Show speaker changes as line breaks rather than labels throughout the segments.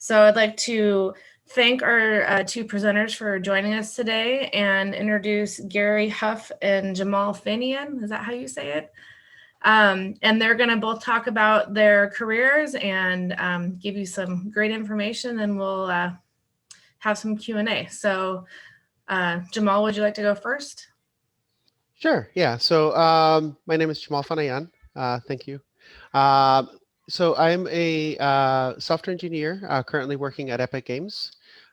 So I'd like to thank our two presenters for joining us today and introduce Gary Huff and Jamal Finian. Is that how you say it? And they're going to both talk about their careers and give you some great information, and we'll have some Q&A. So Jamal, would you like to go first?
Sure, yeah. So my name is Jamal Finian. Thank you. So I'm a software engineer currently working at Epic Games,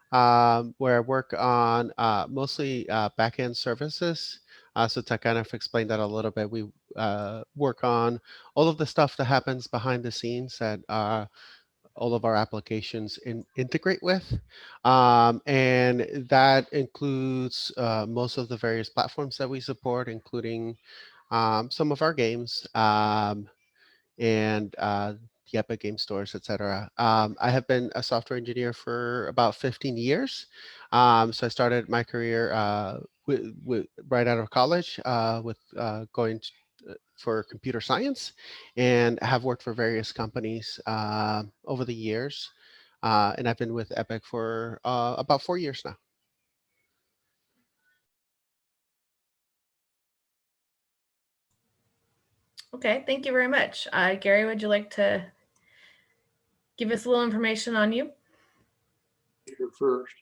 where I work on mostly backend services. So to kind of explain that a little bit, we work on all of the stuff that happens behind the scenes that all of our applications integrate with. And that includes most of the various platforms that we support, including some of our games. And the Epic Game Stores, etc. I have been a software engineer for about 15 years. So I started my career right out of college with going for computer science, and have worked for various companies over the years. And I've been with Epic for about 4 years now.
Okay, thank you very much. Gary, would you like to give us a little information on you?
Here first.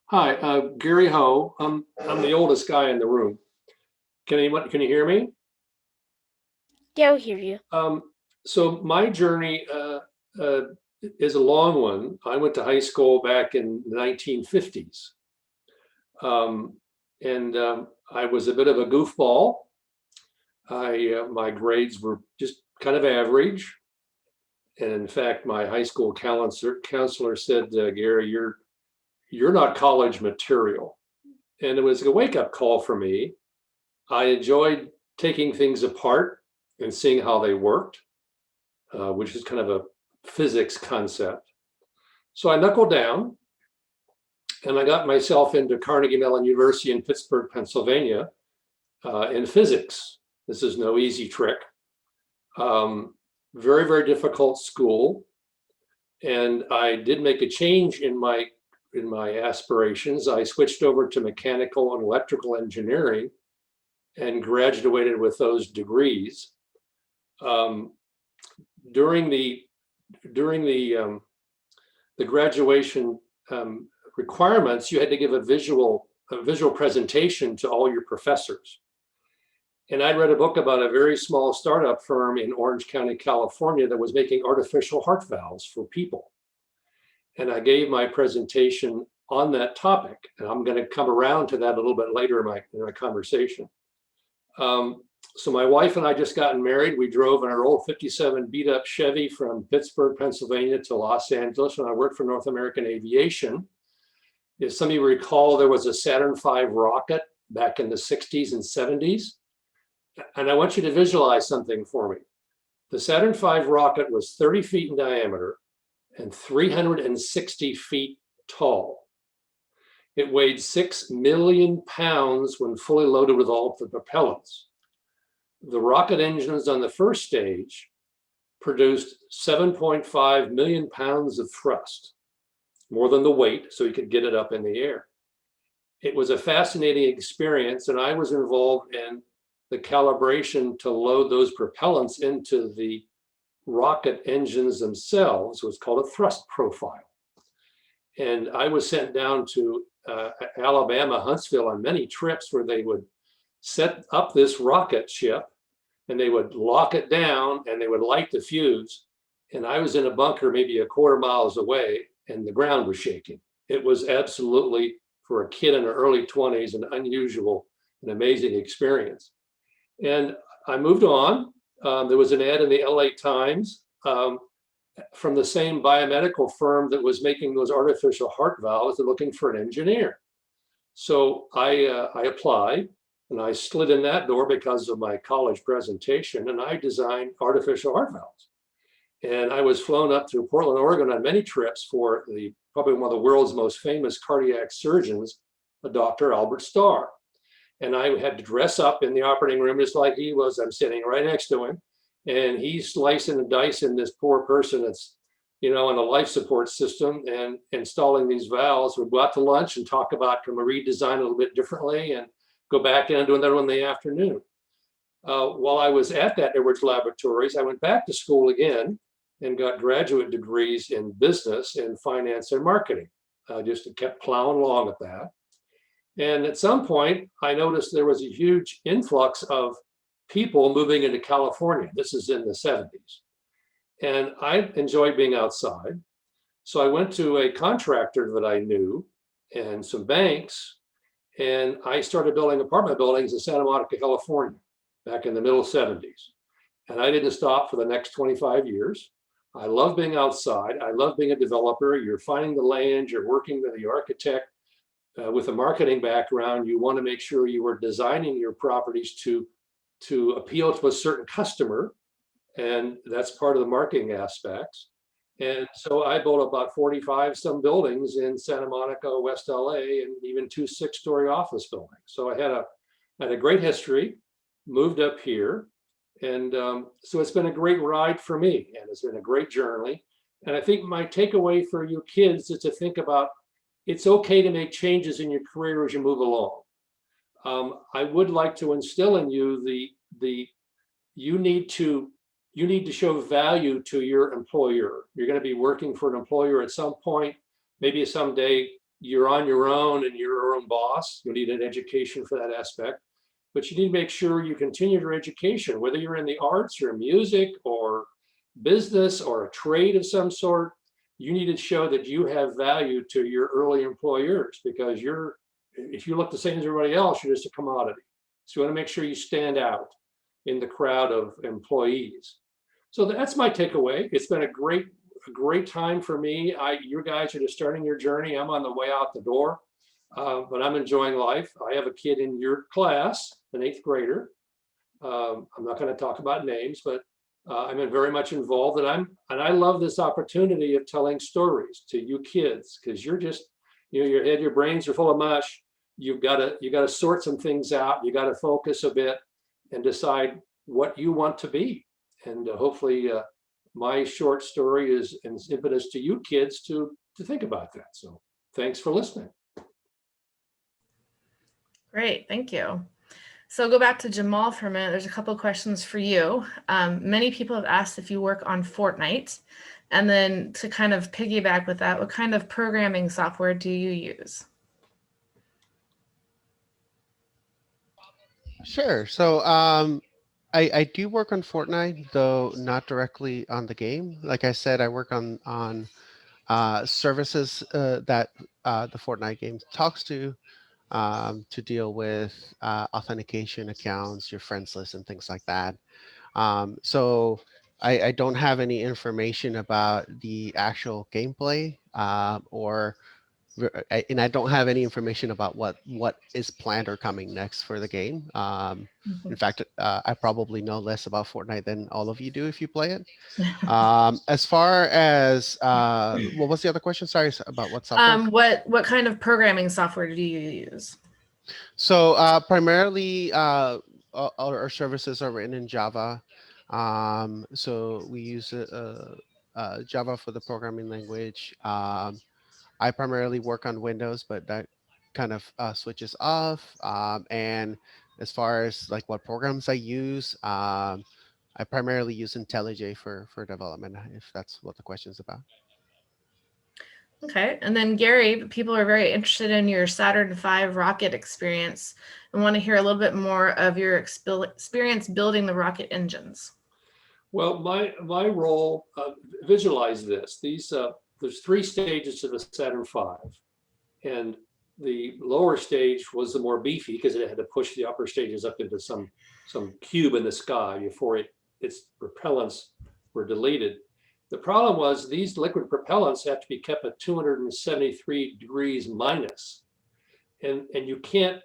Hi, Gary Ho. I'm the oldest guy in the room. Can you hear me?
Yeah, I'll hear you.
So my journey is a long one. I went to high school back in the 1950s. I was a bit of a goofball. My grades were just kind of average. And in fact, my high school counselor said, Gary, you're not college material. And it was a wake-up call for me. I enjoyed taking things apart and seeing how they worked, which is kind of a physics concept. So I knuckled down and I got myself into Carnegie Mellon University in Pittsburgh, Pennsylvania, in physics. This is no easy trick. Very, very difficult school. And I did make a change in my aspirations. I switched over to mechanical and electrical engineering and graduated with those degrees. During the graduation requirements, you had to give a visual presentation to all your professors. And I'd read a book about a very small startup firm in Orange County, California, that was making artificial heart valves for people. And I gave my presentation on that topic. And I'm going to come around to that a little bit later in my conversation. So my wife and I just gotten married. We drove in our old 57 beat up Chevy from Pittsburgh, Pennsylvania to Los Angeles, and I worked for North American Aviation. If some of you recall, there was a Saturn V rocket back in the 60s and 70s. And I want you to visualize something for me. The Saturn V rocket was 30 feet in diameter and 360 feet tall. It weighed 6 million pounds when fully loaded with all of the propellants. The rocket engines on the first stage produced 7.5 million pounds of thrust, more than the weight, so you could get it up in the air. It was a fascinating experience, and I was involved in the calibration to load those propellants into the rocket engines themselves. Was called a thrust profile. And I was sent down to Alabama, Huntsville on many trips where they would set up this rocket ship and they would lock it down and they would light the fuse. And I was in a bunker maybe a quarter miles away and the ground was shaking. It was absolutely, for a kid in her early 20s, an unusual and amazing experience. And I moved on. There was an ad in the LA Times from the same biomedical firm that was making those artificial heart valves. They're looking for an engineer. So I applied and I slid in that door because of my college presentation, and I designed artificial heart valves. And I was flown up to Portland, Oregon on many trips for probably one of the world's most famous cardiac surgeons, Dr. Albert Starr. And I had to dress up in the operating room just like he was. I'm sitting right next to him, and he's slicing and dicing this poor person that's and a life support system and installing these valves. We'd go out to lunch and talk about, can we redesign a little bit differently, and go back in and do another one in the afternoon. While I was at that Edwards Laboratories, I went back to school again and got graduate degrees in business and finance and marketing. Just kept plowing along at that. And at some point, I noticed there was a huge influx of people moving into California. This is in the 70s. And I enjoyed being outside. So I went to a contractor that I knew and some banks, and I started building apartment buildings in Santa Monica, California, back in the middle 70s. And I didn't stop for the next 25 years. I love being outside. I love being a developer. You're finding the land, you're working with the architect. With a marketing background, you want to make sure you are designing your properties to appeal to a certain customer. And that's part of the marketing aspects. And so I built about 45 some buildings in Santa Monica, West LA, and even 2 6-story office buildings. So I had a great history, moved up here. And so it's been a great ride for me, and it's been a great journey. And I think my takeaway for you kids is to think about, it's okay to make changes in your career as you move along. I would like to instill in you you need to show value to your employer. You're going to be working for an employer at some point. Maybe someday you're on your own and you're your own boss. You need an education for that aspect. But you need to make sure you continue your education, whether you're in the arts or music or business or a trade of some sort. You need to show that you have value to your early employers, because if you look the same as everybody else, you're just a commodity. So you want to make sure you stand out in the crowd of employees. So that's my takeaway. It's been a great time for me. You guys are just starting your journey. I'm on the way out the door, but I'm enjoying life. I have a kid in your class, an 8th grader. I'm not going to talk about names, but I'm very much involved, and I love this opportunity of telling stories to you kids, because you're just, your brains are full of mush. You've got to sort some things out. You got to focus a bit and decide what you want to be. And hopefully my short story is an impetus to you kids to think about that. So thanks for listening.
Great, thank you. So go back to Jamal for a minute. There's a couple of questions for you. Many people have asked if you work on Fortnite. And then to kind of piggyback with that, what kind of programming software do you use?
Sure. So I do work on Fortnite, though not directly on the game. Like I said, I work on services that the Fortnite game talks to deal with authentication accounts, your friends list, and things like that. So I don't have any information about the actual gameplay and I don't have any information about what is planned or coming next for the game. In fact, I probably know less about Fortnite than all of you do if you play it. As far as what was the other question? Sorry, about what software?
What kind of programming software do you use?
So primarily, our services are written in Java. So we use Java for the programming language. I primarily work on Windows, but that kind of switches off. And as far as like what programs I use, I primarily use IntelliJ for development, if that's what the question is about.
Okay, and then Gary, people are very interested in your Saturn V rocket experience and want to hear a little bit more of your experience building the rocket engines.
Well, my role, visualize this. There's 3 stages to the Saturn V, and the lower stage was the more beefy because it had to push the upper stages up into some cube in the sky before its propellants were deleted. The problem was these liquid propellants have to be kept at 273 degrees minus, and you can't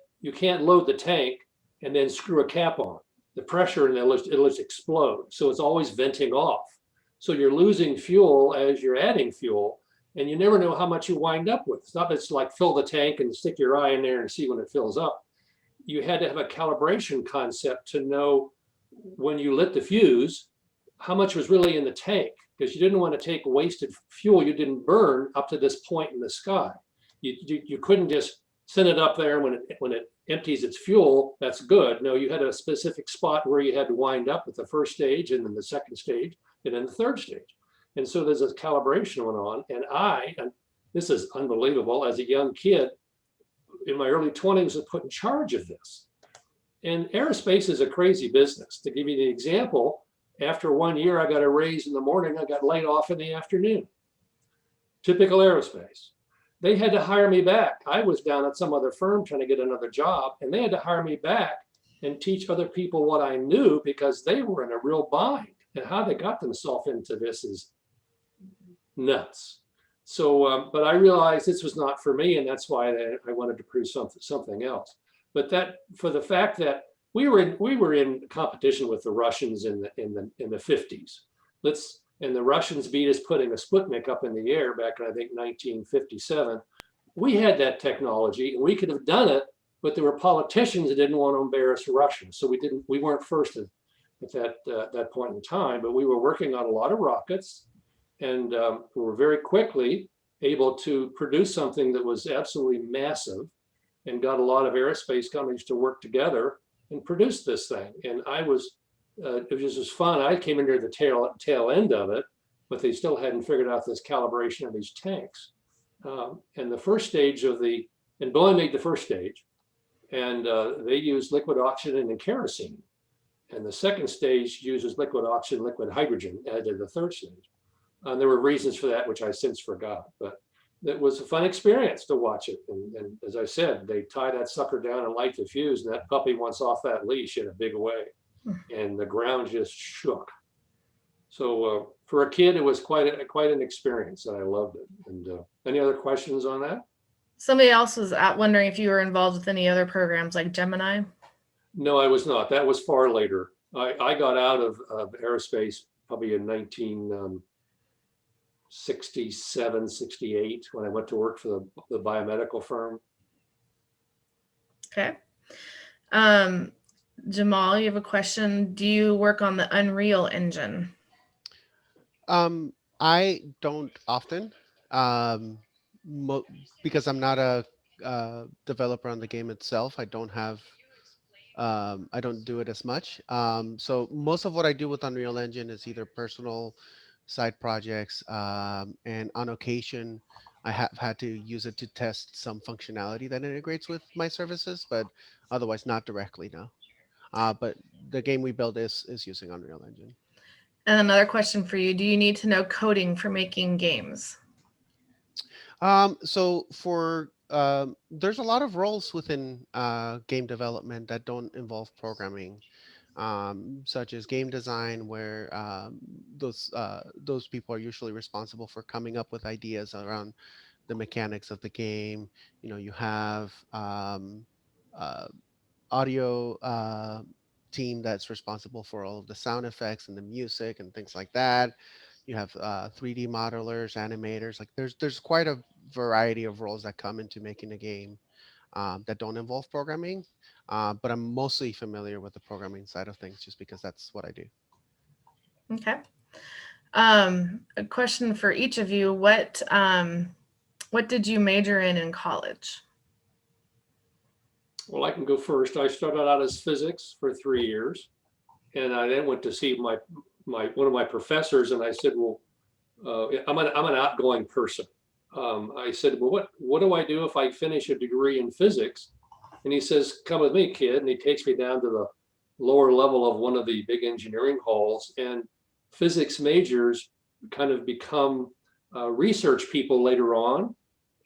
load the tank and then screw a cap on. The pressure and it'll just explode. So it's always venting off. So you're losing fuel as you're adding fuel, and you never know how much you wind up with. It's not just like fill the tank and stick your eye in there and see when it fills up. You had to have a calibration concept to know when you lit the fuse, how much was really in the tank, because you didn't want to take wasted fuel you didn't burn up to this point in the sky. You couldn't just send it up there when it empties its fuel, that's good. No, you had a specific spot where you had to wind up with the first stage and then the second stage and then the third stage. And so there's a calibration going on. And this is unbelievable, as a young kid in my early 20s was put in charge of this. And aerospace is a crazy business. To give you the example, after 1 year, I got a raise in the morning, I got laid off in the afternoon. Typical aerospace. They had to hire me back. I was down at some other firm trying to get another job, and they had to hire me back and teach other people what I knew because they were in a real bind. And how they got themselves into this is nuts. So, but I realized this was not for me, and that's why I wanted to produce something else. But that, for the fact that we were in competition with the Russians in the 50s. And the Russians beat us putting a Sputnik up in the air back in, I think, 1957. We had that technology and we could have done it, but there were politicians that didn't want to embarrass the Russians. So we weren't first at that point in time, but we were working on a lot of rockets, and we were very quickly able to produce something that was absolutely massive and got a lot of aerospace companies to work together and produce this thing. And it was just fun. I came in near the tail end of it, but they still hadn't figured out this calibration of these tanks. And the first stage and Boeing made the first stage, and they used liquid oxygen and kerosene. And the second stage uses liquid oxygen, liquid hydrogen added to the third stage. There were reasons for that, which I since forgot, but it was a fun experience to watch it. And as I said, they tie that sucker down and light the fuse, and that puppy wants off that leash in a big way. And the ground just shook. So for a kid, it was quite an experience, and I loved it. And any other questions on that?
Somebody else was wondering if you were involved with any other programs like Gemini.
No, I was not. That was far later. I got out of aerospace probably in 1967, 68, when I went to work for the biomedical firm.
Okay. Jamal, you have a question. Do you work on the Unreal Engine?
I don't often, because I'm not a developer on the game itself. I don't do it as much. So most of what I do with Unreal Engine is either personal side projects, and on occasion, I have had to use it to test some functionality that integrates with my services, but otherwise not directly, no. But the game we build is using Unreal Engine.
And another question for you. Do you need to know coding for making games?
So there's a lot of roles within game development that don't involve programming, such as game design, where those people are usually responsible for coming up with ideas around the mechanics of the game. You have audio team that's responsible for all of the sound effects and the music and things like that. You have 3D modelers, animators. Like there's quite a variety of roles that come into making a game that don't involve programming. But I'm mostly familiar with the programming side of things just because that's what I do.
Okay. A question for each of you. What did you major in college?
Well, I can go first. I started out as physics for 3 years, and I then went to see one of my professors, and I said, well, I'm an outgoing person. I said, well, what do I do if I finish a degree in physics? And he says, come with me, kid. And he takes me down to the lower level of one of the big engineering halls, and physics majors kind of become research people later on.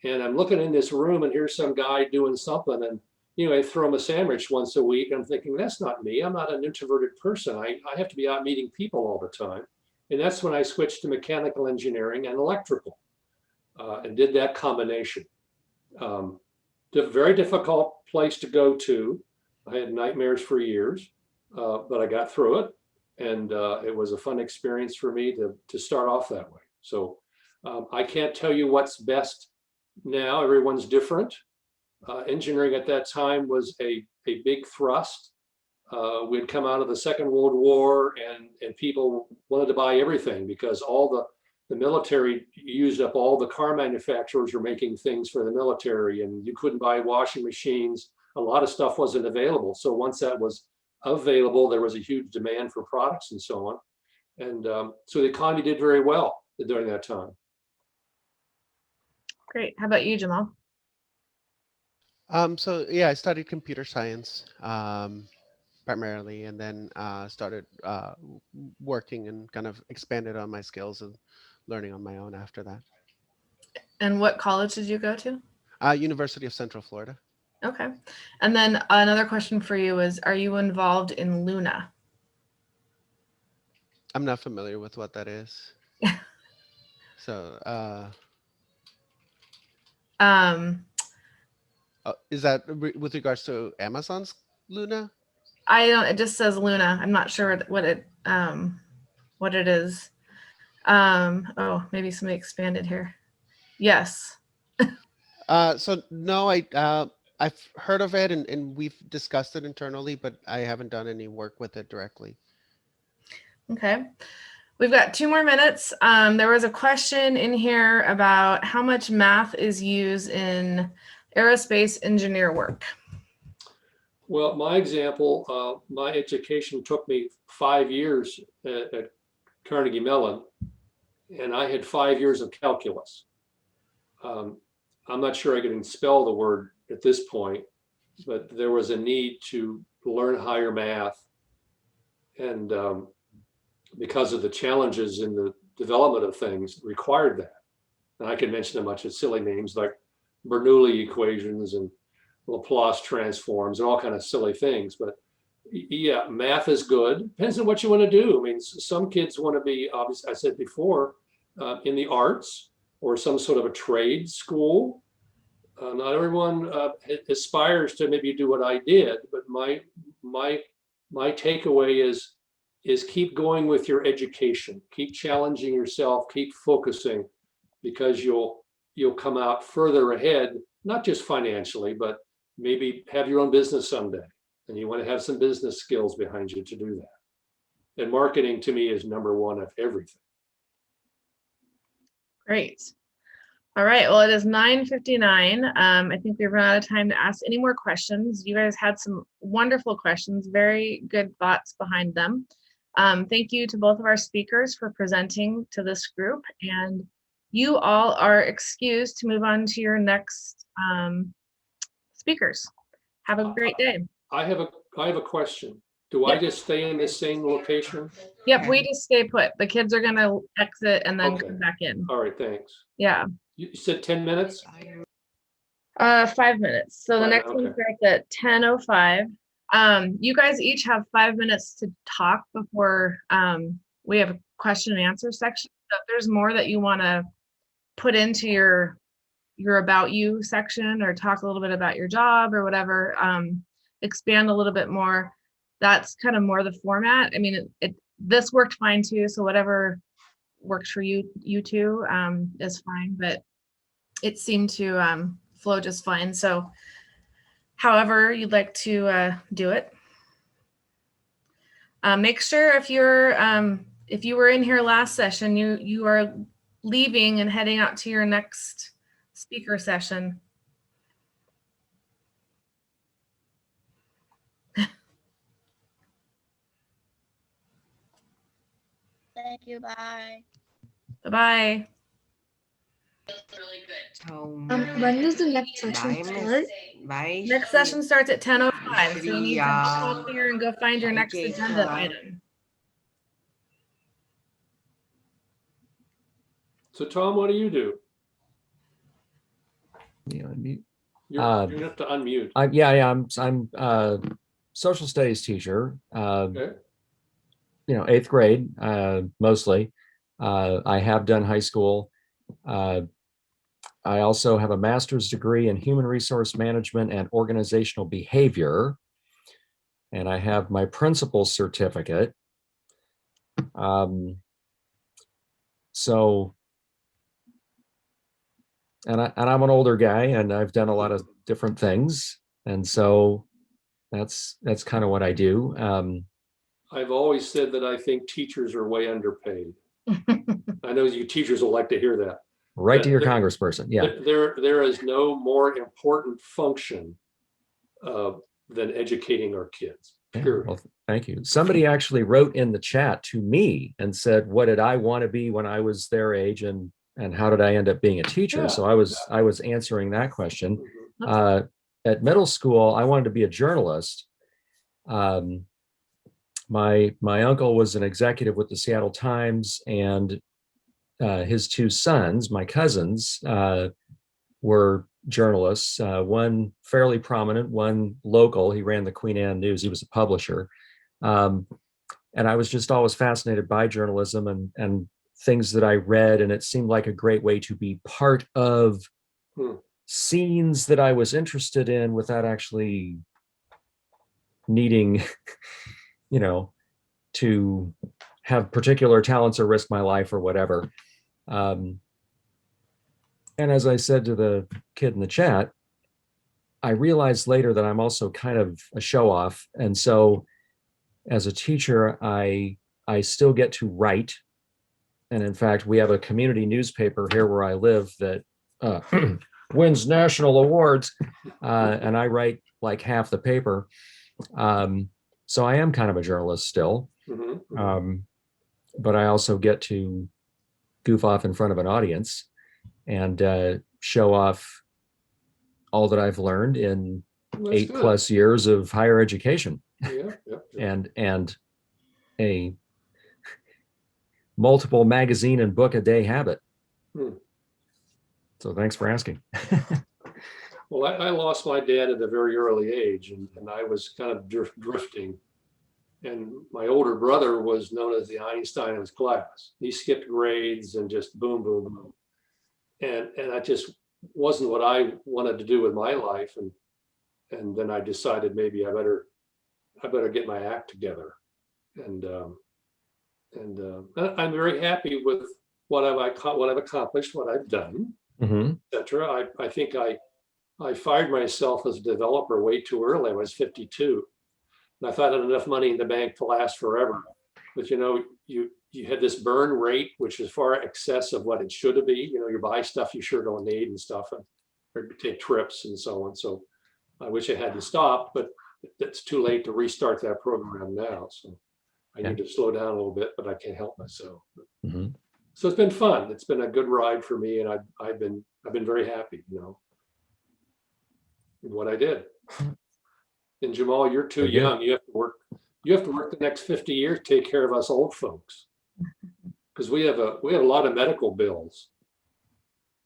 And I'm looking in this room, and here's some guy doing something, and I throw him a sandwich once a week. I'm thinking, that's not me. I'm not an introverted person. I have to be out meeting people all the time. And that's when I switched to mechanical engineering and electrical, and did that combination. Very difficult place to go to. I had nightmares for years, but I got through it. And it was a fun experience for me to start off that way. So I can't tell you what's best now. Everyone's different. Engineering at that time was a big thrust. We'd come out of the Second World War, and people wanted to buy everything because all the military used up all the car manufacturers were making things for the military, and you couldn't buy washing machines. A lot of stuff wasn't available. So once that was available, there was a huge demand for products and so on. And so the economy did very well during that time.
Great. How about you, Jamal?
So yeah, I studied computer science primarily, and then started working and kind of expanded on my skills and learning on my own after that.
And what college did you go to?
University of Central Florida.
Okay. And then another question for you is, are you involved in Luna?
I'm not familiar with what that is. So is that with regards to Amazon's Luna?
I don't, it just says Luna. I'm not sure what it is. Oh, maybe somebody expanded here. Yes.
So no, I've heard of it and we've discussed it internally, but I haven't done any work with it directly.
Okay. We've got 2 more minutes. There was a question in here about how much math is used in aerospace engineer work.
Well, my example, my education took me 5 years at Carnegie Mellon, and I had 5 years of calculus. I'm not sure I can spell the word at this point, but there was a need to learn higher math, and because of the challenges in the development of things required that. And I can mention a bunch of silly names like Bernoulli equations and Laplace transforms and all kind of silly things. But yeah, math is good. Depends on what you want to do. I mean, some kids want to be, obviously, I said before, in the arts or some sort of a trade school. Not everyone aspires to maybe do what I did, but my takeaway is keep going with your education, keep challenging yourself, keep focusing, because you'll come out further ahead, not just financially, but maybe have your own business someday. And you want to have some business skills behind you to do that. And marketing to me is number one of everything.
Great. All right. Well, it is 9:59. I think we've run out of time to ask any more questions. You guys had some wonderful questions, very good thoughts behind them. Thank you to both of our speakers for presenting to this group, and you all are excused to move on to your next speakers. Have a great day.
I have a question. Do I just stay in the same location?
Yep, we just stay put. The kids are gonna exit and then
Okay.
come back in.
All right, thanks.
Yeah.
You said 10 minutes?
5 minutes. So the
5,
next one
okay.
starts at 10:05. You guys each have 5 minutes to talk before we have a question and answer section. So if there's more that you want to put into your about you section, or talk a little bit about your job or whatever, expand a little bit more, that's kind of more the format. I mean, this worked fine too, so whatever works for you two is fine, but it seemed to flow just fine. So however you'd like to do it. Make sure if you were in here last session, you are leaving and heading out to your next speaker session.
Thank you. Bye.
Bye-bye.
When does the next session start?
Next session starts at 10:05, so you need to hop up here and go find your next agenda item.
So Tom, what do you do?
Unmute.
You have to unmute.
I'm a social studies teacher.
Okay.
8th grade mostly. I have done high school. I also have a master's degree in human resource management and organizational behavior, and I have my principal's certificate. And I'm an older guy, and I've done a lot of different things, and so that's kind of what I do.
I've always said that I think teachers are way underpaid. I know you teachers will like to hear that.
Right to your
There-
congressperson. Yeah.
There is no more important function than educating our kids.
Yeah,
Period.
well, thank you. Somebody actually wrote in the chat to me and said, what did I want to be when I was their age, and how did I end up being a teacher?
Yeah.
So I was answering that question.
Mhm.
At middle school, I wanted to be a journalist. My uncle was an executive with the Seattle Times, and his two sons, my cousins, were journalists, one fairly prominent, one local. He ran the Queen Anne News. He was a publisher. And I was just always fascinated by journalism and things that I read. And it seemed like a great way to be part of scenes that I was interested in without actually needing, to have particular talents or risk my life or whatever. And as I said to the kid in the chat, I realized later that I'm also kind of a show off. And so as a teacher, I still get to write. And in fact, we have a community newspaper here where I live that wins national awards. And I write like half the paper. So I am kind of a journalist still. But I also get to goof off in front of an audience and show off all that I've learned in
That's
8+ years of higher education.
Yeah.
and a multiple magazine and book a day habit. So thanks for asking.
Well, I lost my dad at a very early age, and I was kind of drifting. And my older brother was known as the Einstein of his class. He skipped grades and just boom, boom, boom. And that just wasn't what I wanted to do with my life. And then I decided maybe I better get my act together. And I'm very happy with what I've accomplished, what I've done, etc. I think I fired myself as a developer way too early. I was 52. And I thought I had enough money in the bank to last forever. But you had this burn rate, which is far excess of what it should be. You buy stuff you sure don't need and stuff, or take trips and so on. So I wish I hadn't stopped, but it's too late to restart that program now. So I need to slow down a little bit, but I can't help myself. So it's been fun. It's been a good ride for me, and I've been very happy, with what I did. And Jamal, you're too young. You have to work the next 50 years to take care of us old folks, because we have a lot of medical bills.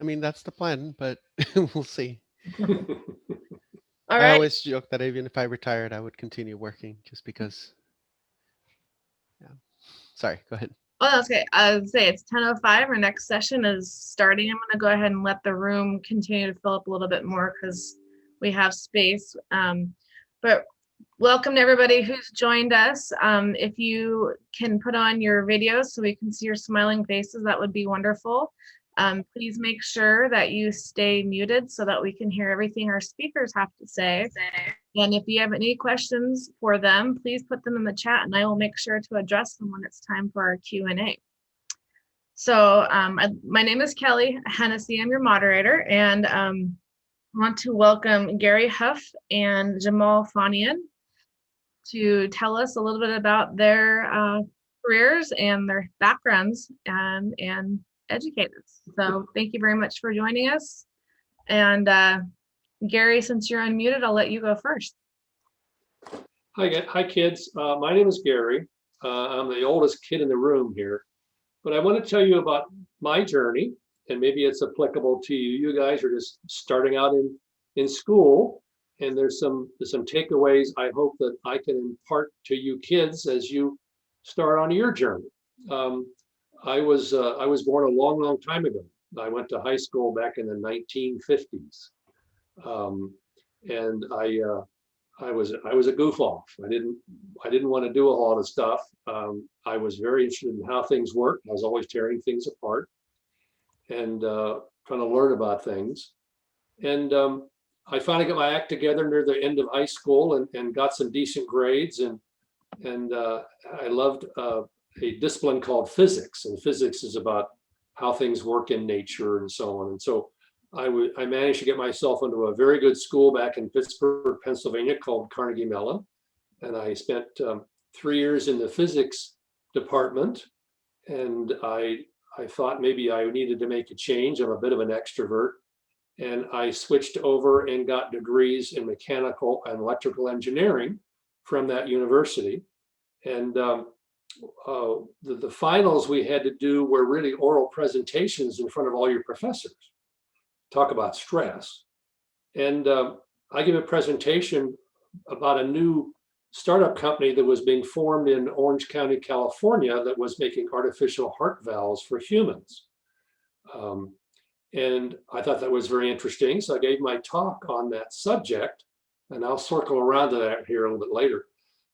I mean, that's the plan, but we'll see.
All
I
right.
always joke that even if I retired, I would continue working just because. Yeah. Sorry, go ahead.
Well, okay. I would say it's 10:05. Our next session is starting. I'm going to go ahead and let the room continue to fill up a little bit more because we have space. But welcome to everybody who's joined us. If you can put on your videos so we can see your smiling faces, that would be wonderful. Please make sure that you stay muted so that we can hear everything our speakers have to say. And if you have any questions for them, please put them in the chat and I will make sure to address them when it's time for our Q&A. So my name is Kelly Hennessy. I'm your moderator, and I want to welcome Gary Huff and Jamal Fanian to tell us a little bit about their careers and their backgrounds and educate us. So thank you very much for joining us. And Gary, since you're unmuted, I'll let you go first.
Hi kids. My name is Gary. I'm the oldest kid in the room here, but I want to tell you about my journey, and maybe it's applicable to you. You guys are just starting out in school, and there's some takeaways I hope that I can impart to you kids as you start on your journey. I was born a long time ago. I went to high school back in the 1950s, and I was a goof off. I didn't want to do a lot of stuff. I was very interested in how things work. I was always tearing things apart and trying to learn about things. And I finally got my act together near the end of high school and got some decent grades. And I loved a discipline called physics. And physics is about how things work in nature and so on. And so I managed to get myself into a very good school back in Pittsburgh, Pennsylvania called Carnegie Mellon. And I spent 3 years in the physics department. And I thought maybe I needed to make a change. I'm a bit of an extrovert. And I switched over and got degrees in mechanical and electrical engineering from that university. And the finals we had to do were really oral presentations in front of all your professors. Talk about stress. And I gave a presentation about a new startup company that was being formed in Orange County, California, that was making artificial heart valves for humans. And I thought that was very interesting. So I gave my talk on that subject, and I'll circle around to that here a little bit later.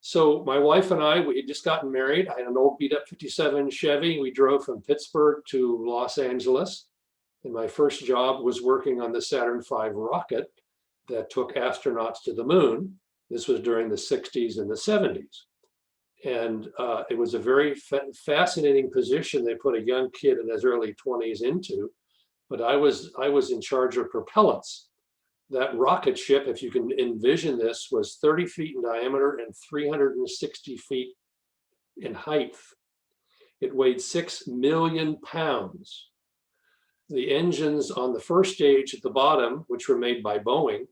So my wife and I, we had just gotten married. I had an old beat up 57 Chevy. We drove from Pittsburgh to Los Angeles. And my first job was working on the Saturn V rocket that took astronauts to the moon. This was during the 60s and the 70s. And it was a very fascinating position they put a young kid in his early 20s into. But I was in charge of propellants. That rocket ship, if you can envision this, was 30 feet in diameter and 360 feet in height. It weighed 6 million pounds. The engines on the first stage at the bottom, which were made by Boeing,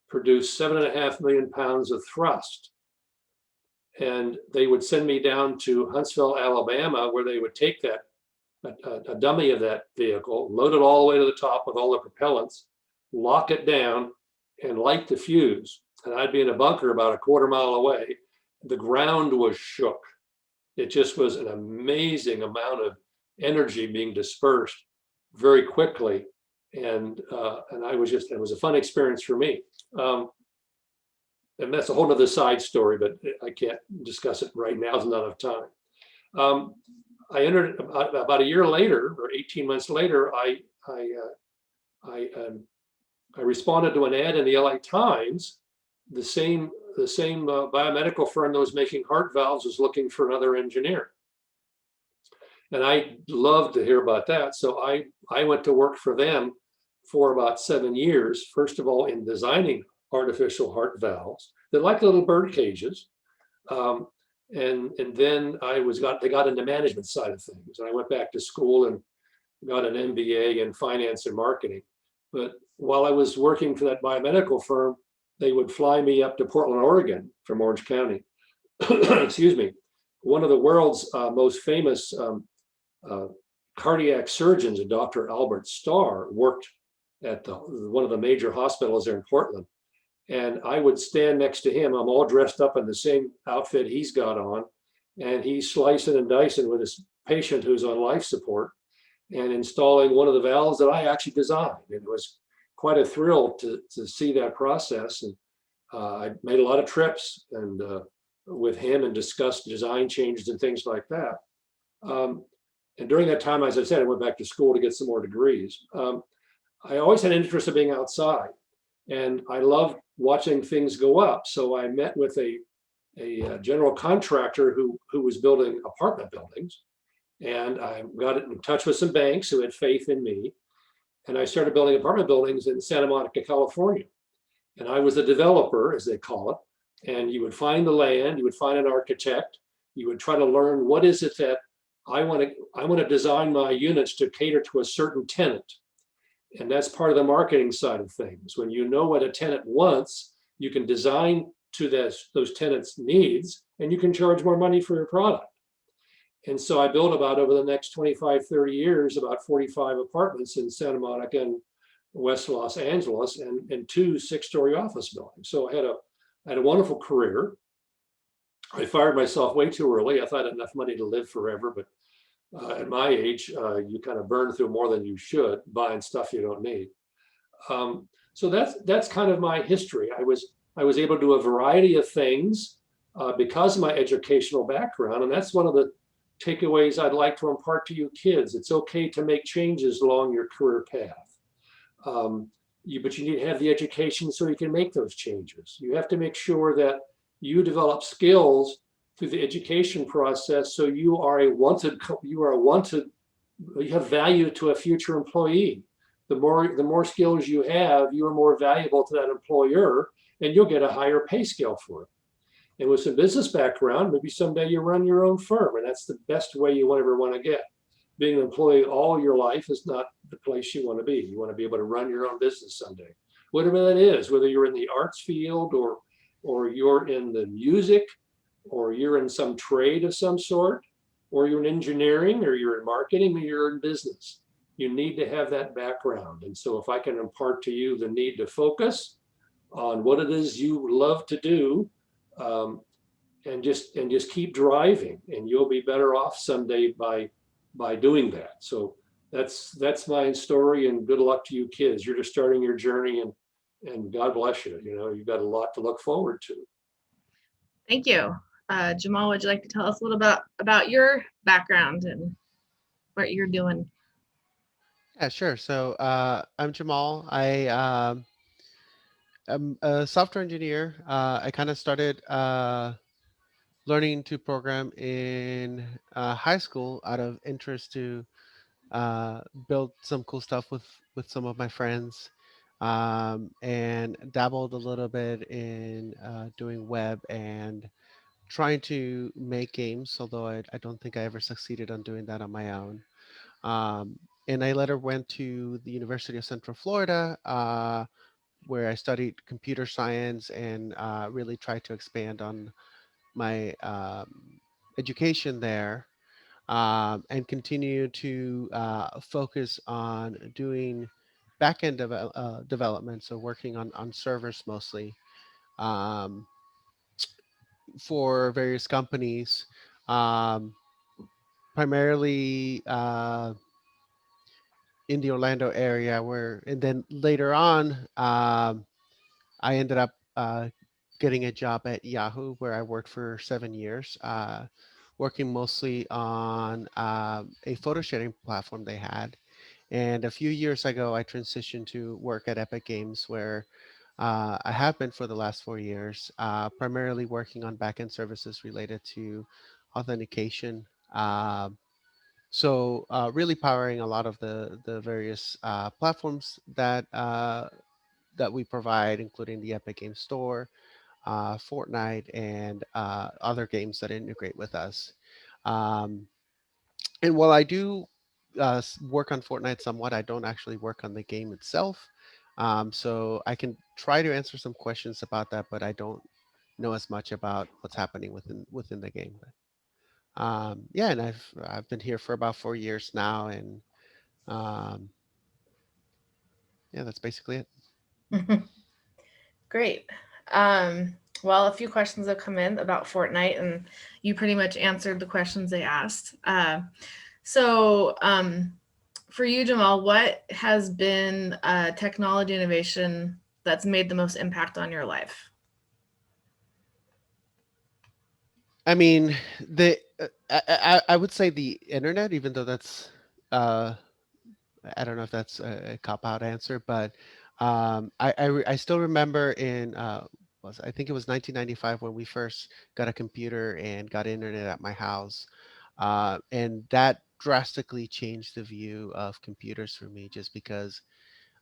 produced 7.5 million pounds of thrust. And they would send me down to Huntsville, Alabama, where they would take that a dummy of that vehicle, load it all the way to the top with all the propellants, lock it down, and light the fuse. And I'd be in a bunker about a quarter mile away. The ground was shook. It just was an amazing amount of energy being dispersed very quickly. And I was just, it was a fun experience for me. And that's a whole other side story, but I can't discuss it right now. There's not enough time. I entered about a year later, or 18 months later, I responded to an ad in the LA Times. The same biomedical firm that was making heart valves was looking for another engineer. And I loved to hear about that. So I went to work for them for about 7 years, first of all, in designing artificial heart valves. They're like little bird cages. And then they got into management side of things. And I went back to school and got an MBA in finance and marketing. But while I was working for that biomedical firm, they would fly me up to Portland, Oregon from Orange County. Excuse me. One of the world's most famous cardiac surgeons, Dr. Albert Starr, worked at one of the major hospitals there in Portland. And I would stand next to him. I'm all dressed up in the same outfit he's got on. And he's slicing and dicing with his patient who's on life support and installing one of the valves that I actually designed. It was quite a thrill to see that process. And I made a lot of trips and with him and discussed design changes and things like that. And during that time, as I said, I went back to school to get some more degrees. I always had an interest in being outside. And I loved watching things go up. So I met with a general contractor who was building apartment buildings. And I got in touch with some banks who had faith in me. And I started building apartment buildings in Santa Monica, California. And I was a developer, as they call it. And you would find the land, you would find an architect, you would try to learn what is it that I want to design my units to cater to a certain tenant. And that's part of the marketing side of things. When you know what a tenant wants, you can design to those tenants' needs, and you can charge more money for your product. And so I built over the next 25, 30 years, about 45 apartments in Santa Monica and West Los Angeles, and 2 6-story office buildings. So I had a wonderful career. I fired myself way too early. I thought I had enough money to live forever, but at my age, you kind of burn through more than you should buying stuff you don't need. So that's kind of my history. I was able to do a variety of things because of my educational background, and that's one of the takeaways I'd like to impart to you kids. It's okay to make changes along your career path. but you need to have the education so you can make those changes. You have to make sure that you develop skills through the education process so you are a wanted, you have value to a future employee. The more skills you have, you are more valuable to that employer, and you'll get a higher pay scale for it. And with some business background, maybe someday you run your own firm, and that's the best way you ever want to get. Being an employee all your life is not the place you want to be. You want to be able to run your own business someday, whatever that is. Whether you're in the arts field, or you're in the music, or you're in some trade of some sort, or you're in engineering, or you're in marketing, or you're in business. You need to have that background. And so, if I can impart to you the need to focus on what it is you love to do, um, and just keep driving, and you'll be better off someday by doing that. So that's my story, and good luck to you kids. You're just starting your journey, and God bless you. You know, you've got a lot to look forward to.
Thank you. Jamal, would you like to tell us a little about your background and what you're doing?
Yeah, sure. So I'm Jamal. I'm a software engineer. I kind of started learning to program in high school out of interest to build some cool stuff with some of my friends, and dabbled a little bit in doing web and trying to make games, although I don't think I ever succeeded on doing that on my own. And I later went to the University of Central Florida, where I studied computer science and really tried to expand on my education there, and continue to focus on doing backend development, so working on servers mostly, um, for various companies, um, primarily in the Orlando area. Where and then later on, I ended up getting a job at Yahoo, where I worked for 7 years, working mostly on a photo sharing platform they had. And a few years ago, I transitioned to work at Epic Games, where I have been for the last 4 years, primarily working on backend services related to authentication. So really powering a lot of the various platforms that we provide, including the Epic Games Store, Fortnite, and other games that integrate with us. Um, and while I do work on Fortnite somewhat, I don't actually work on the game itself. So I can try to answer some questions about that, but I don't know as much about what's happening within the game. But yeah, and I've been here for about 4 years now, and um, yeah, that's basically it.
Great. Well, a few questions have come in about Fortnite, and you pretty much answered the questions they asked. So for you, Jamal, what has been technology innovation that's made the most impact on your life?
I mean, I would say the internet, even though that's uh, I don't know if that's a cop out answer, but I still remember in I think it was 1995 when we first got a computer and got internet at my house, and that drastically changed the view of computers for me, just because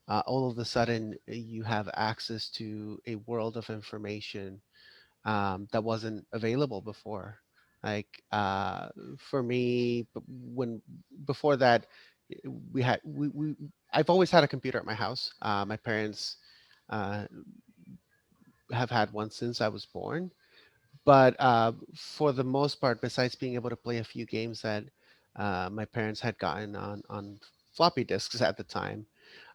all of a sudden you have access to a world of information that wasn't available before. Like for me, when before that, we had we I've always had a computer at my house. My parents uh, have had one since I was born, but for the most part, besides being able to play a few games that my parents had gotten on floppy disks at the time,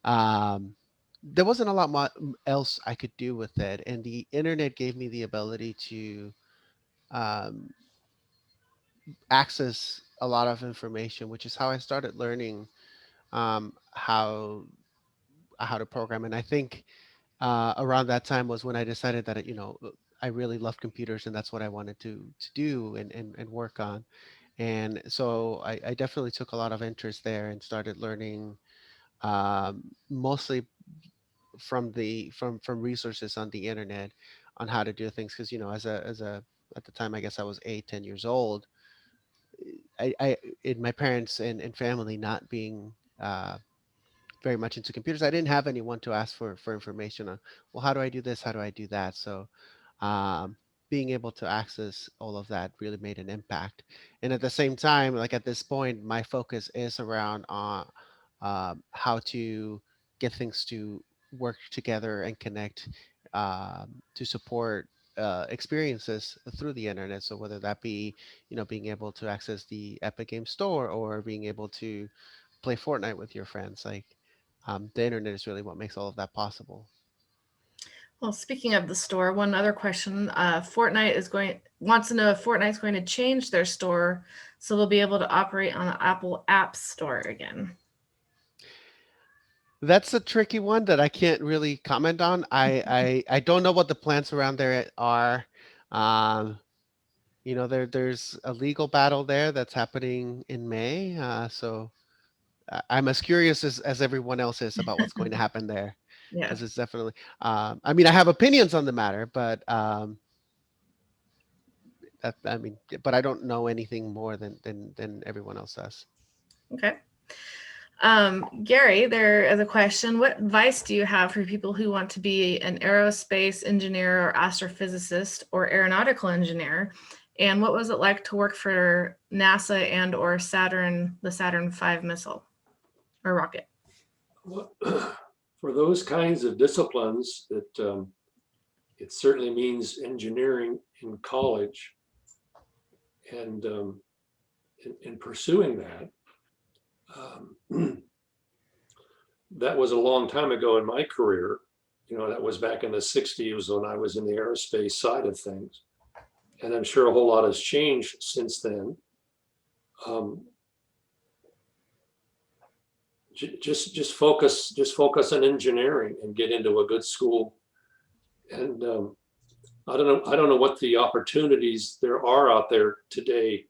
um, there wasn't a lot else I could do with it, and the internet gave me the ability to um, access a lot of information, which is how I started learning um, how to program. And I think around that time was when I decided that I really loved computers, and that's what I wanted to do and work on. And so I definitely took a lot of interest there and started learning, mostly from resources on the internet on how to do things. Because as a at the time, I guess I was 8, 10 years old. I in my parents and family not being very much into computers, I didn't have anyone to ask for information on, well, how do I do this? How do I do that? So um, being able to access all of that really made an impact. And at the same time, like at this point, my focus is around how to get things to work together and connect to support experiences through the internet. So whether that be, being able to access the Epic Game Store or being able to play Fortnite with your friends, like the internet is really what makes all of that possible.
Well, speaking of the store, one other question. Fortnite wants to know if Fortnite's going to change their store so they'll be able to operate on the Apple App Store again.
That's a tricky one that I can't really comment on. I don't know what the plans around there are. Um, there's a legal battle there that's happening in May. So I'm as curious as everyone else is about what's going to happen there,
Yeah.
because it's definitely. I mean, I have opinions on the matter, but but I don't know anything more than everyone else does.
Okay. Gary, there is a question. What advice do you have for people who want to be an aerospace engineer or astrophysicist or aeronautical engineer? And what was it like to work for NASA and or Saturn, the Saturn V missile or rocket?
Well, for those kinds of disciplines, it certainly means engineering in college, and in pursuing that. That was a long time ago in my career. That was back in the 60s when I was in the aerospace side of things. And I'm sure a whole lot has changed since then. Just focus on engineering and get into a good school. And I don't know what the opportunities there are out there today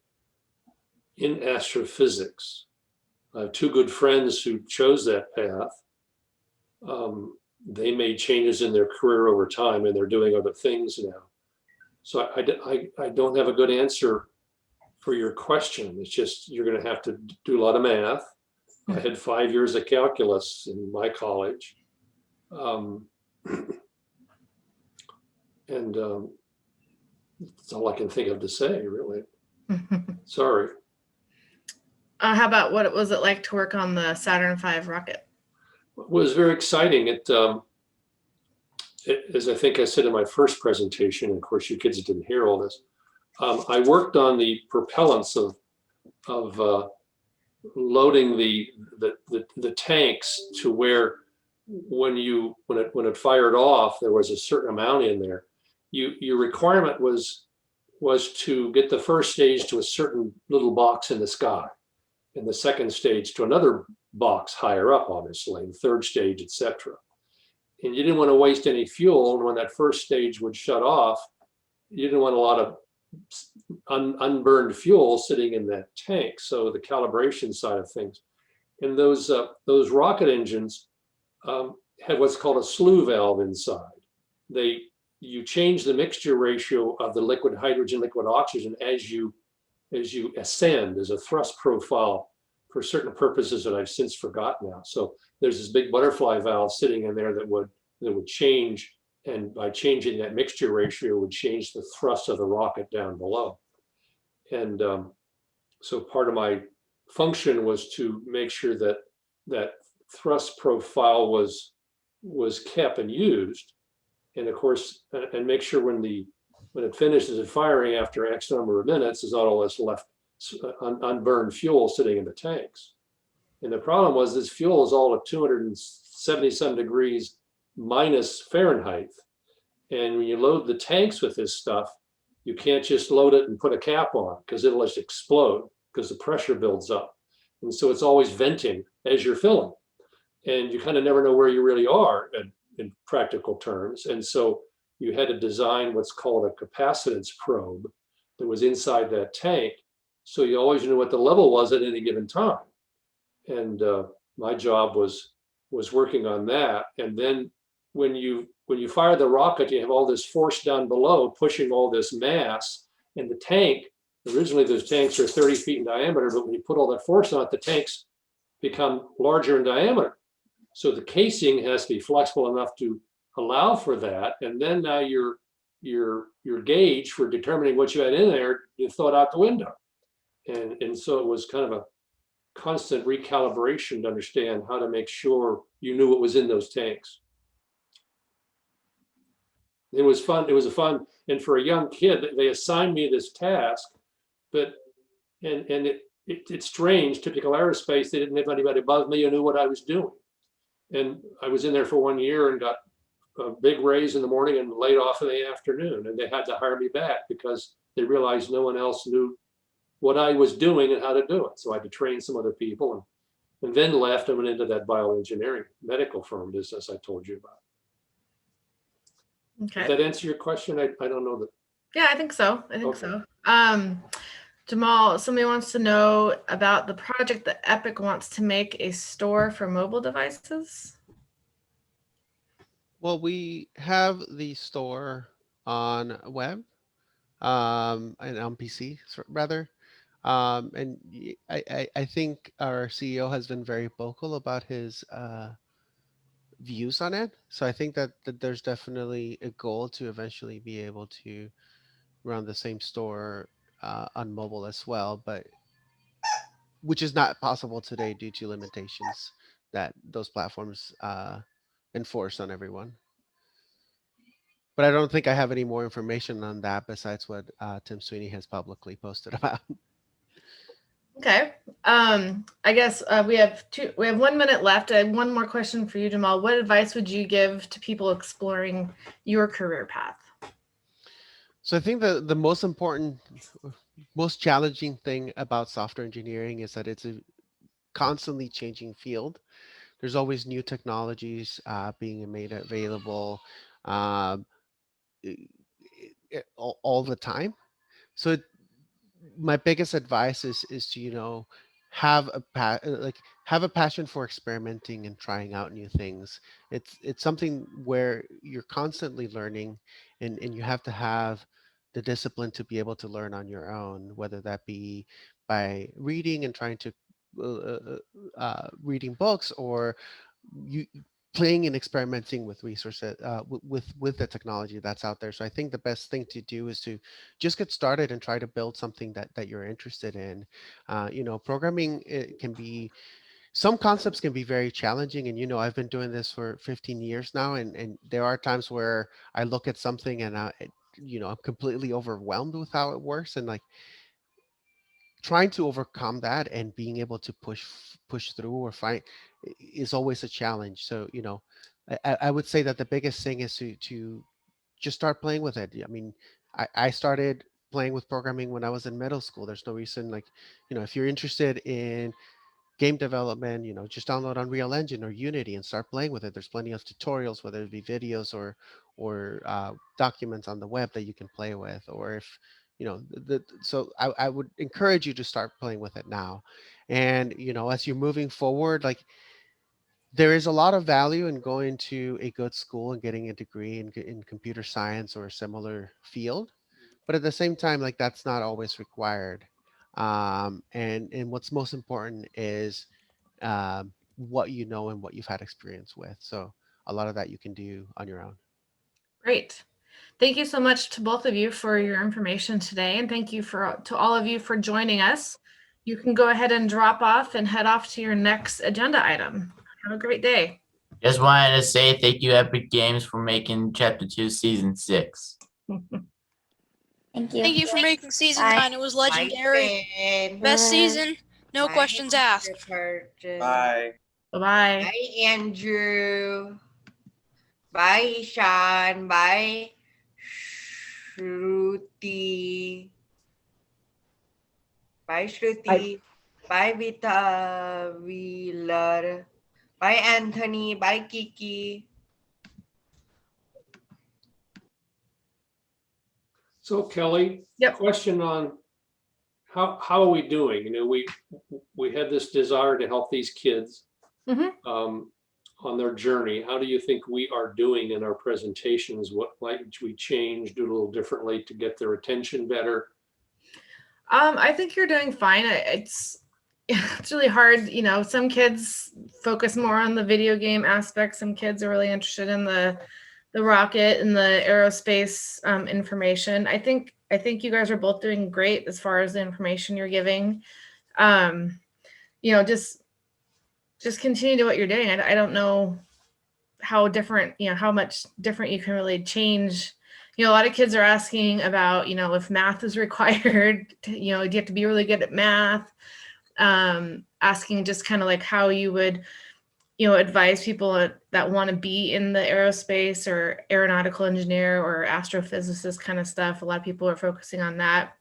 in astrophysics. I have two good friends who chose that path. They made changes in their career over time, and they're doing other things now. So I don't have a good answer for your question. It's just you're going to have to do a lot of math. I had 5 years of calculus in my college. And that's all I can think of to say, really. Sorry.
How about what was it like to work on the Saturn V rocket?
It was very exciting. As I think I said in my first presentation, of course you kids didn't hear all this, I worked on the propellants of loading the tanks to where when it fired off, there was a certain amount in there. Your requirement was to get the first stage to a certain little box in the sky, and the second stage to another box higher up, obviously, and third stage, etc. And you didn't want to waste any fuel. And when that first stage would shut off, you didn't want a lot of unburned fuel sitting in that tank. So the calibration side of things, and those rocket engines have what's called a slew valve inside. You change the mixture ratio of the liquid hydrogen, liquid oxygen as you ascend. As a thrust profile for certain purposes that I've since forgotten now. So there's this big butterfly valve sitting in there that would change, and by changing that mixture ratio would change the thrust of the rocket down below. And so part of my function was to make sure that thrust profile was kept and used, and of course, and make sure when it finishes at firing after X number of minutes, is not all that's left unburned fuel sitting in the tanks. And the problem was this fuel is all at 277 degrees minus Fahrenheit. And when you load the tanks with this stuff, you can't just load it and put a cap on, because it'll just explode because the pressure builds up. And so it's always venting as you're filling. And you kind of never know where you really are in practical terms. And so you had to design what's called a capacitance probe that was inside that tank. So you always knew what the level was at any given time. And my job was working on that. And then when you fire the rocket, you have all this force down below pushing all this mass, and the tank, originally those tanks are 30 feet in diameter, but when you put all that force on it, the tanks become larger in diameter. So the casing has to be flexible enough to allow for that. And then now your gauge for determining what you had in there, you throw it out the window. And so it was kind of a constant recalibration to understand how to make sure you knew what was in those tanks. It was fun. It was a fun, and for a young kid, they assigned me this task, but it's strange. Typical aerospace, they didn't have anybody above me who knew what I was doing, and I was in there for 1 year and got a big raise in the morning and laid off in the afternoon, and they had to hire me back because they realized no one else knew what I was doing and how to do it. So I had to train some other people, and then left and went into that bioengineering medical firm business I told you about.
Okay.
Does that answer your question? I don't know that.
Yeah, I think so.
Okay.
So. Jamal, somebody wants to know about the project that Epic wants to make a store for mobile devices.
Well, we have the store on web, and on PC rather. And I think our CEO has been very vocal about his views on it. So I think that there's definitely a goal to eventually be able to run the same store on mobile as well, but which is not possible today due to limitations that those platforms enforce on everyone. But I don't think I have any more information on that besides what Tim Sweeney has publicly posted about.
Okay. I guess we have 1 minute left. I have one more question for you, Jamal. What advice would you give to people exploring your career path?
So I think the most important, most challenging thing about software engineering is that it's a constantly changing field. There's always new technologies being made available um, all the time. So my biggest advice is to have have a passion for experimenting and trying out new things. It's something where you're constantly learning, and you have to have the discipline to be able to learn on your own, whether that be by reading and trying to reading books, or you playing and experimenting with resources with the technology that's out there. So I think the best thing to do is to just get started and try to build something that you're interested in. Programming, it can be, some concepts can be very challenging, and I've been doing this for 15 years now, and there are times where I look at something and I'm completely overwhelmed with how it works, and like trying to overcome that and being able to push through or find is always a challenge. So I would say that the biggest thing is to just start playing with it. I mean, I started playing with programming when I was in middle school. There's no reason, like, if you're interested in game development, just download Unreal Engine or Unity and start playing with it. There's plenty of tutorials, whether it be videos or documents on the web that you can play with. Or if so I would encourage you to start playing with it now. And as you're moving forward, like, there is a lot of value in going to a good school and getting a degree in computer science or a similar field, but at the same time, like, that's not always required. And what's most important is what you know and what you've had experience with. So a lot of that you can do on your own.
Great. Thank you so much to both of you for your information today, and thank you to all of you for joining us. You can go ahead and drop off and head off to your next agenda item. Have a great day.
Just wanted to say thank you, Epic Games, for making Chapter 2 Season 6.
Thank you.
Thank you for making season
Bye.
9. It was legendary. Best season. No questions asked.
Bye.
Bye-bye.
Bye, Andrew. Bye, Ishan. Bye, Shruti. Bye, Shruti. Bye, Vita Wheeler. Bye, Anthony. Bye, Kiki.
So Kelly,
Yep.
question on how are we doing? We had this desire to help these kids.
Mhm.
on their journey? How do you think we are doing in our presentations? What might we change, do a little differently to get their attention better?
I think you're doing fine. It's really hard. Some kids focus more on the video game aspect. Some kids are really interested in the rocket and the aerospace information. I think you guys are both doing great as far as the information you're giving. Just continue to what you're doing. I don't know how different, how much different you can really change. A lot of kids are asking about, if math is required, do you have to be really good at math? Asking just kind of like how you would, advise people that want to be in the aerospace or aeronautical engineer or astrophysicist kind of stuff. A lot of people are focusing on that.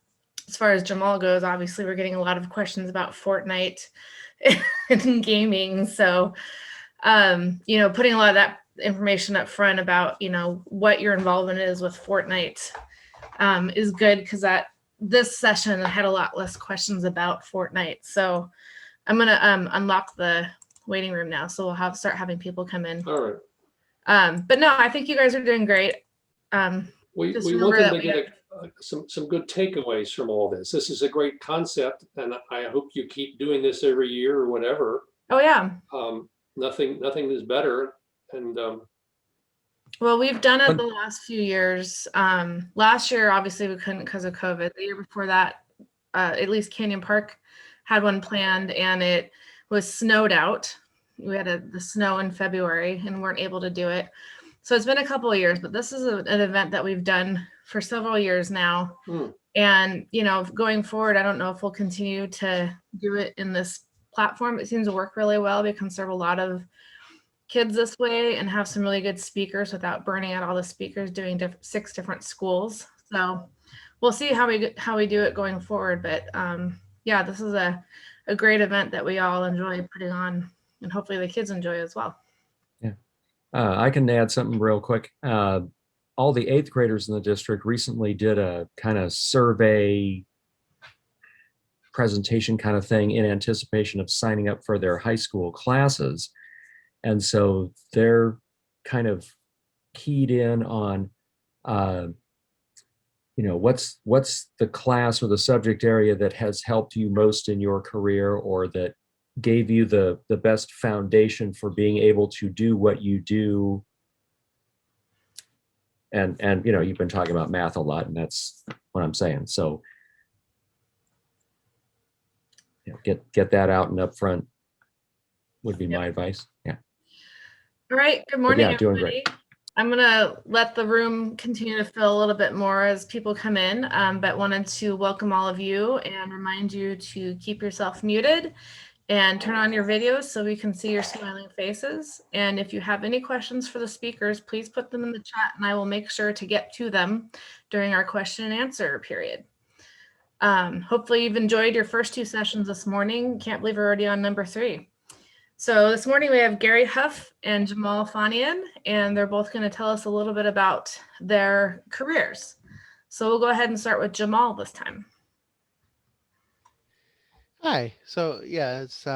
As far as Jamal goes, obviously we're getting a lot of questions about Fortnite and gaming. So, putting a lot of that information up front about, what your involvement is with Fortnite is good, because this session I had a lot less questions about Fortnite. So I'm going to unlock the waiting room now. So we'll start having people come in.
All right.
But no, I think you guys are doing great.
We want them to get some good takeaways from all this. This is a great concept, and I hope you keep doing this every year or whatever.
Oh yeah.
Nothing is better. And
well, we've done it the last few years. Last year, obviously, we couldn't because of COVID. The year before that, at least Canyon Park had one planned, and it was snowed out. We had the snow in February and weren't able to do it. So it's been a couple of years, but this is an event that we've done for several years now. And, going forward, I don't know if we'll continue to do it in this platform. It seems to work really well. We can serve a lot of kids this way and have some really good speakers without burning out all the speakers doing 6 different schools. So we'll see how we do it going forward. But yeah, this is a great event that we all enjoy putting on, and hopefully the kids enjoy as well.
Yeah, I can add something real quick. All the 8th graders in the district recently did a kind of survey presentation kind of thing in anticipation of signing up for their high school classes. And so they're kind of keyed in on, what's the class or the subject area that has helped you most in your career, or that gave you the best foundation for being able to do what you do. And you've been talking about math a lot, and that's what I'm saying. So get that out and up front would be my advice. Yeah.
All right. Good morning,
yeah, doing
everybody.
great.
I'm going to let the room continue to fill a little bit more as people come in, but wanted to welcome all of you and remind you to keep yourself muted and turn on your videos so we can see your smiling faces. And if you have any questions for the speakers, please put them in the chat and I will make sure to get to them during our question and answer period. Hopefully you've enjoyed your first 2 sessions this morning. Can't believe we're already on number 3. So this morning we have Gary Huff and Jamal Fanian, and they're both going to tell us a little bit about their careers. So we'll go ahead and start with Jamal this time.
Hi. So yeah, as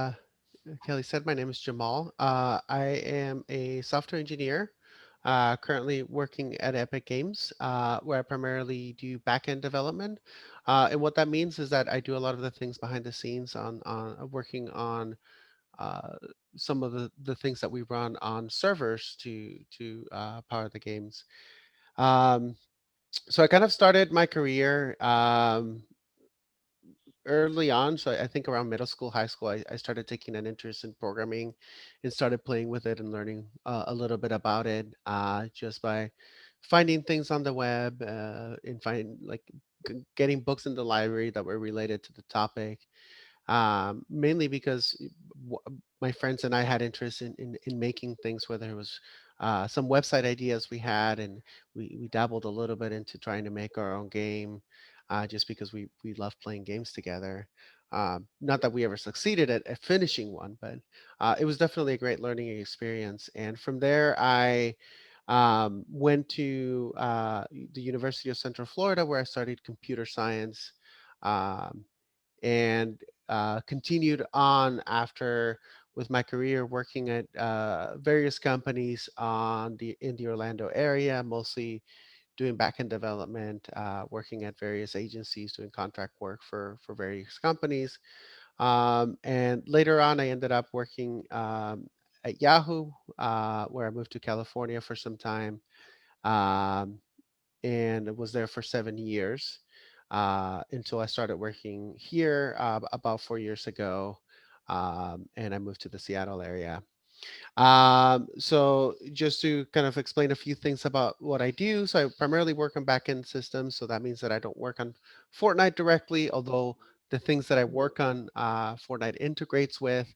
Kelly said, my name is Jamal. I am a software engineer, currently working at Epic Games, where I primarily do backend development. And what that means is that I do a lot of the things behind the scenes on working on some of the things that we run on servers to power the games. So I kind of started my career early on. So I think around middle school, high school, I started taking an interest in programming and started playing with it and learning a little bit about it just by finding things on the web and getting books in the library that were related to the topic. Mainly because my friends and I had interest in making things, whether it was some website ideas we had, and we dabbled a little bit into trying to make our own game, just because we love playing games together. Not that we ever succeeded at finishing one, but it was definitely a great learning experience. And from there, I went to the University of Central Florida, where I studied computer science. Um, and continued on after with my career working at various companies in the Orlando area, mostly doing backend development, working at various agencies, doing contract work for various companies. And later on, I ended up working at Yahoo, where I moved to California for some time, um, and was there for 7 years until I started working here about 4 years ago, and I moved to the Seattle area. So just to kind of explain a few things about what I do. So I primarily work on backend systems. So that means that I don't work on Fortnite directly, although the things that I work on, Fortnite integrates with.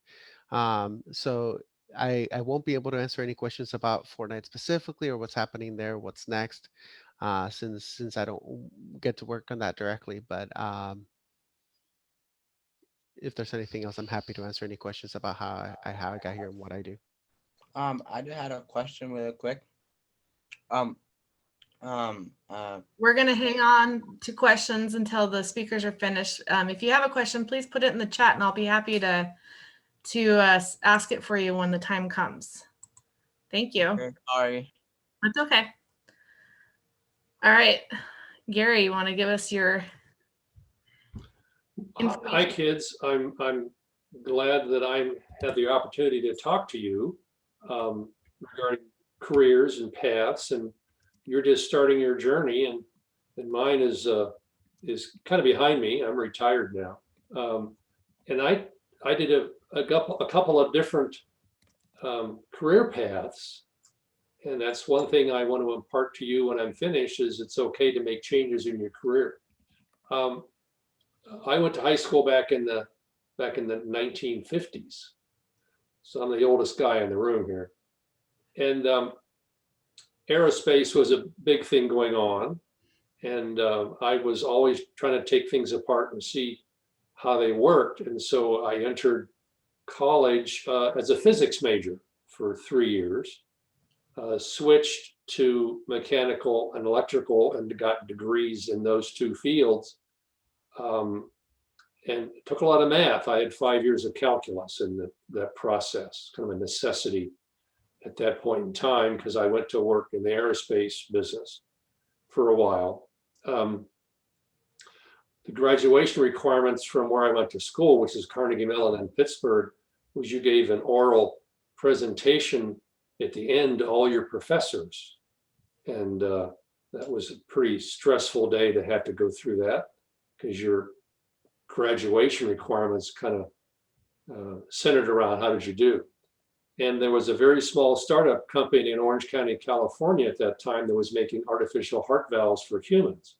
So I won't be able to answer any questions about Fortnite specifically or what's happening there, what's next, since I don't get to work on that directly. But if there's anything else, I'm happy to answer any questions about how I got here and what I do.
I just had a question really quick. Um,
We're going to hang on to questions until the speakers are finished. If you have a question, please put it in the chat and I'll be happy to ask it for you when the time comes. Thank you.
Sorry.
That's okay. All right. Gary, you want to give us your information?
Hi, kids. I'm glad that I had the opportunity to talk to you regarding careers and paths, and you're just starting your journey, and mine is kind of behind me. I'm retired now, and I did a couple of different career paths, and that's one thing I want to impart to you when I'm finished is it's okay to make changes in your career. I went to high school back in the 1950s, so I'm the oldest guy in the room here, and aerospace was a big thing going on, and I was always trying to take things apart and see how they worked, and so I entered college as a physics major for 3 years, switched to mechanical and electrical and got degrees in those two fields, and took a lot of math. I had 5 years of calculus in that process, kind of a necessity at that point in time because I went to work in the aerospace business for a while. The graduation requirements from where I went to school, which is Carnegie Mellon in Pittsburgh, was you gave an oral presentation at the end to all your professors. And that was a pretty stressful day to have to go through that because your graduation requirements kind of centered around how did you do. And there was a very small startup company in Orange County, California at that time that was making artificial heart valves for humans,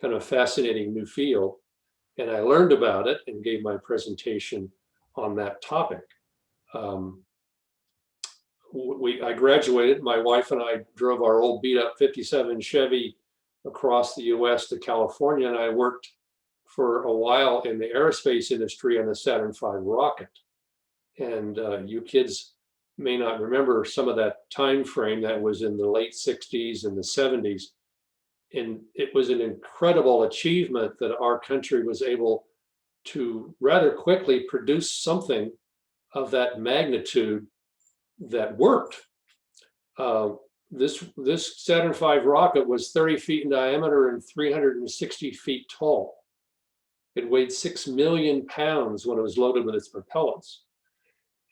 kind of a fascinating new field. And I learned about it and gave my presentation on that topic. I graduated, my wife and I drove our old beat up 57 Chevy across the US to California, and I worked for a while in the aerospace industry on the Saturn V rocket. And you kids may not remember some of that time frame. That was in the late 60s and the 70s. And it was an incredible achievement that our country was able to rather quickly produce something of that magnitude that worked. This Saturn V rocket was 30 feet in diameter and 360 feet tall. It weighed 6 million pounds when it was loaded with its propellants.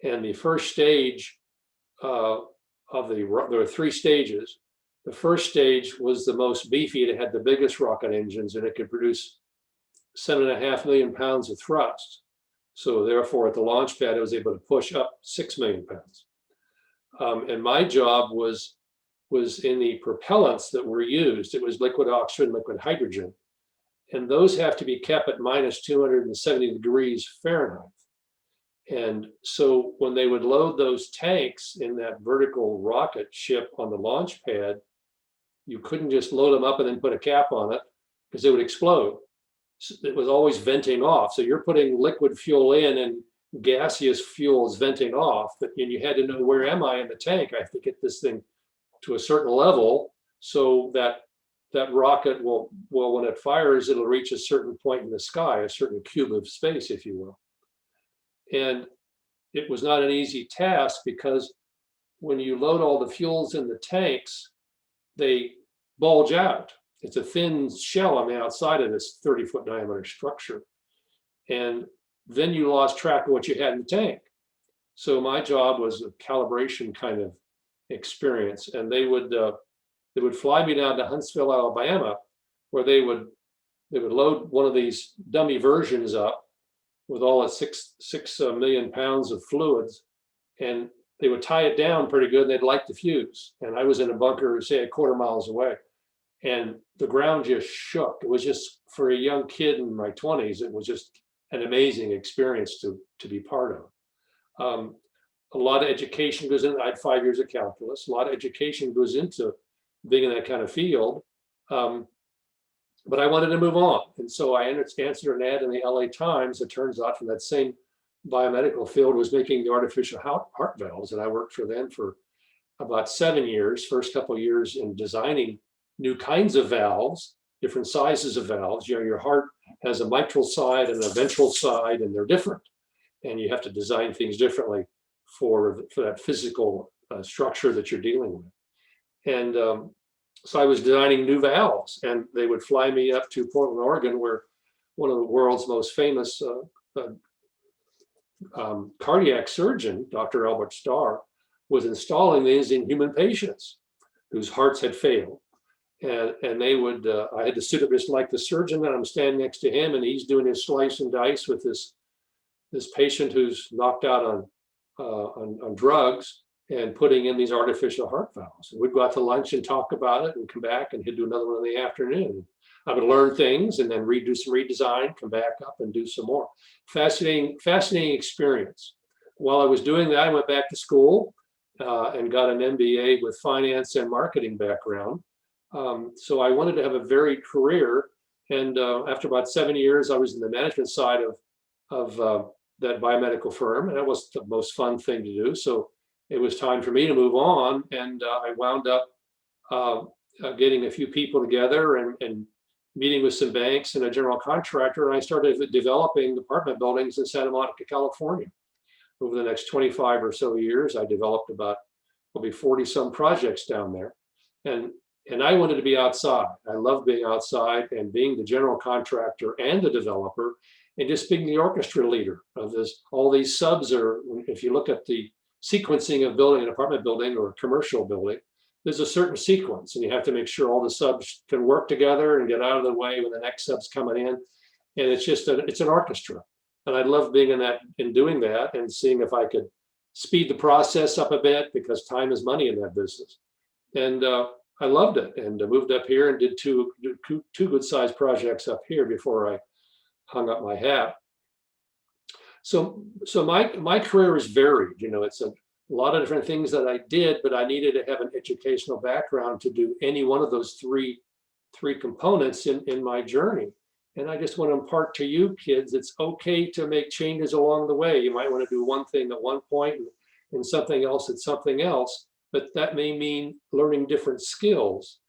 And the first stage there were 3 stages. The first stage was the most beefy. It had the biggest rocket engines and it could produce 7.5 million pounds of thrust. So therefore at the launch pad, it was able to push up 6 million pounds. And my job was in the propellants that were used. It was liquid oxygen, liquid hydrogen. And those have to be kept at minus 270 degrees Fahrenheit. And so when they would load those tanks in that vertical rocket ship on the launch pad, you couldn't just load them up and then put a cap on it because it would explode. So it was always venting off. So you're putting liquid fuel in and gaseous fuel is venting off, and you had to know, where am I in the tank? I have to get this thing to a certain level so that rocket will, when it fires, it'll reach a certain point in the sky, a certain cube of space, if you will. And it was not an easy task because when you load all the fuels in the tanks, they bulge out. It's a thin shell on the outside of this 30-foot diameter structure. And then you lost track of what you had in the tank. So my job was a calibration kind of experience. And they would fly me down to Huntsville, Alabama, where they would load one of these dummy versions up with all its 6 million pounds of fluids, and they would tie it down pretty good, and they'd light the fuse. And I was in a bunker, say, a quarter miles away, and the ground just shook. It was just, for a young kid in my 20s, it was just an amazing experience to be part of. A lot of education goes in. I had 5 years of calculus. A lot of education goes into being in that kind of field. But I wanted to move on. And so I answered an ad in the LA Times. It turns out from that same biomedical field was making the artificial heart valves. And I worked for them for about 7 years, first couple of years in designing new kinds of valves, different sizes of valves. You know, your heart has a mitral side and a ventral side, and they're different. And you have to design things differently for that physical structure that you're dealing with. And so I was designing new valves, and they would fly me up to Portland, Oregon, where one of the world's most famous cardiac surgeon, Dr. Albert Starr, was installing these in human patients whose hearts had failed. And they would, I had to sit up just like the surgeon, and I'm standing next to him, and he's doing his slice and dice with this patient who's knocked out on drugs, and putting in these artificial heart valves. And we'd go out to lunch and talk about it and come back, and he'd do another one in the afternoon. I would learn things and then do some redesign, come back up and do some more. Fascinating experience. While I was doing that, I went back to school and got an MBA with finance and marketing background. So I wanted to have a varied career. And after about 7 years, I was in the management side of that biomedical firm, and that was the most fun thing to do. So it was time for me to move on, and I wound up getting a few people together and meeting with some banks and a general contractor, and I started developing apartment buildings in Santa Monica, California. Over the next 25 or so years, I developed about probably 40 some projects down there, and I wanted to be outside. I love being outside and being the general contractor and the developer, and just being the orchestra leader of this. All these subs are, if you look at the sequencing of building an apartment building or a commercial building, there's a certain sequence, and you have to make sure all the subs can work together and get out of the way when the next sub's coming in. And it's just it's an orchestra. And I love being in that and doing that and seeing if I could speed the process up a bit, because time is money in that business. And I loved it, and moved up here and did two good sized projects up here before I hung up my hat. So my career is varied. You know, it's a lot of different things that I did, but I needed to have an educational background to do any one of those three components in my journey. And I just want to impart to you kids, it's okay to make changes along the way. You might want to do one thing at one point and something else at something else, but that may mean learning different skills.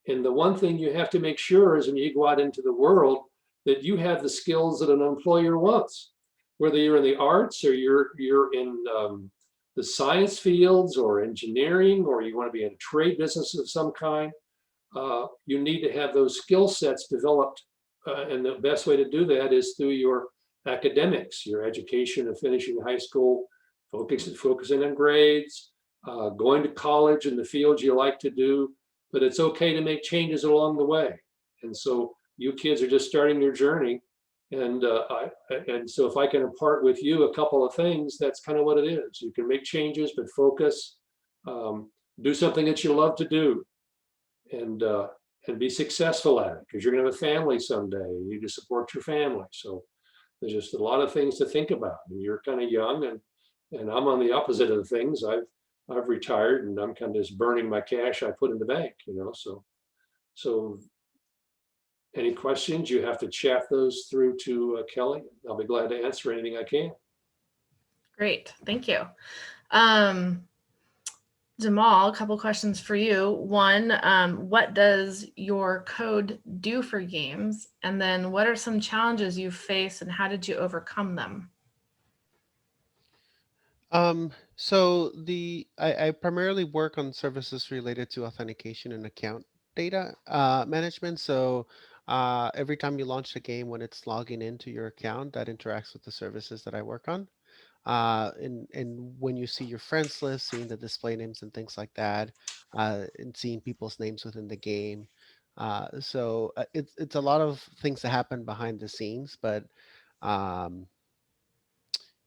And the one thing you have to make sure is when you go out into the world that you have the skills that an employer wants. Whether you're in the arts or you're in the science fields or engineering, or you want to be in a trade business of some kind, you need to have those skill sets developed. And the best way to do that is through your academics, your education of finishing high school, focusing on grades, going to college in the fields you like to do, but it's okay to make changes along the way. And so you kids are just starting your journey. And so if I can impart with you a couple of things, that's kind of what it is. You can make changes, but focus, do something that you love to do, and be successful at it, because you're going to have a family someday. You need to support your family. So there's just a lot of things to think about. And you're kind of young, and I'm on the opposite of the things. I've retired, and I'm kind of just burning my cash I put in the bank, you know. So any questions, you have to chat those through to Kelly. I'll be glad to answer anything I can.
Great, thank you. Jamal, a couple questions for you. One, what does your code do for games? And then what are some challenges you face and how did you overcome them?
I primarily work on services related to authentication and account data management. So every time you launch the game, when it's logging into your account, that interacts with the services that I work on. And when you see your friends list, seeing the display names and things like that, and seeing people's names within the game. It's a lot of things that happen behind the scenes, but um,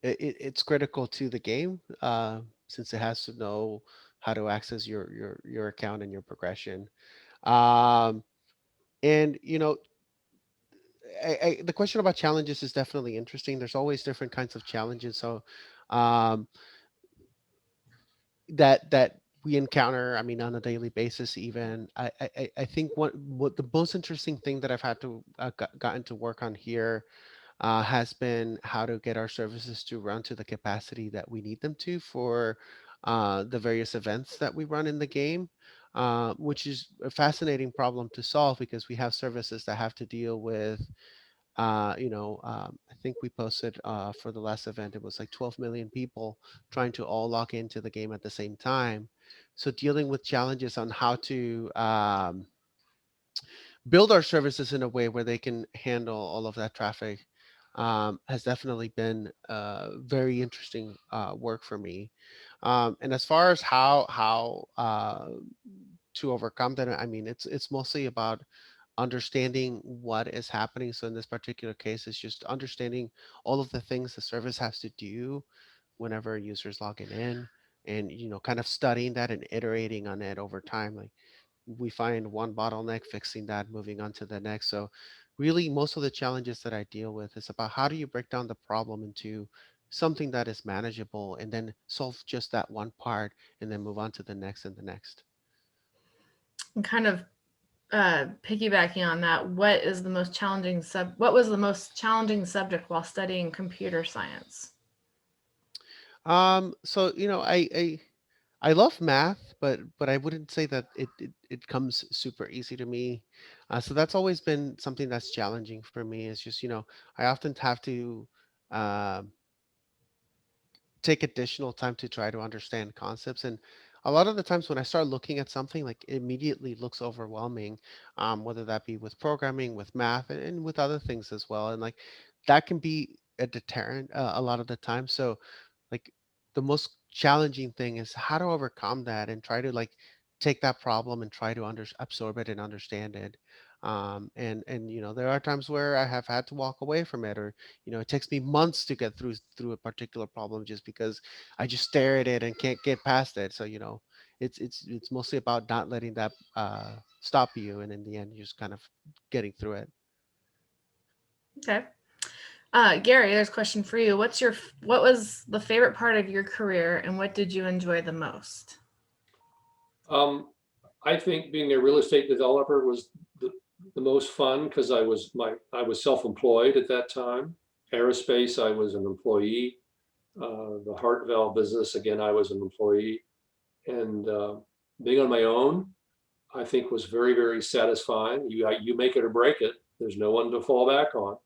it's critical to the game since it has to know how to access your account and your progression. Um, and the question about challenges is definitely interesting. There's always different kinds of challenges. So um, that we encounter, I mean, on a daily basis. Even I think what the most interesting thing that I've had to gotten to work on here has been how to get our services to run to the capacity that we need them to for the various events that we run in the game, which is a fascinating problem to solve because we have services that have to deal with, I think we posted for the last event, it was like 12 million people trying to all log into the game at the same time. So dealing with challenges on how to build our services in a way where they can handle all of that traffic has definitely been very interesting work for me. And as far as how to overcome that, I mean, it's mostly about understanding what is happening. So in this particular case, it's just understanding all of the things the service has to do whenever a user's logging in, and kind of studying that and iterating on it over time. Like we find one bottleneck, fixing that, moving on to the next. So really most of the challenges that I deal with is about how do you break down the problem into something that is manageable and then solve just that one part and then move on to the next and the next.
And kind of piggybacking on that, what was the most challenging subject while studying computer science?
So I love math, but I wouldn't say that it comes super easy to me. So that's always been something that's challenging for me. It's just, I often have to um take additional time to try to understand concepts. And a lot of the times when I start looking at something, like it immediately looks overwhelming, whether that be with programming, with math, and with other things as well. And like that can be a deterrent a lot of the time. So like the most challenging thing is how to overcome that and try to like take that problem and try to absorb it and understand it. And there are times where I have had to walk away from it, or it takes me months to get through a particular problem just because I just stare at it and can't get past it. So it's mostly about not letting that stop you, and in the end, you're just kind of getting through it.
Okay. Gary, there's a question for you. What was the favorite part of your career, and what did you enjoy the most?
I think being a real estate developer was the most fun because I was self-employed at that time. Aerospace, I was an employee. The heart valve business, again, I was an employee. And being on my own, I think was very, very satisfying. You make it or break it. There's no one to fall back on.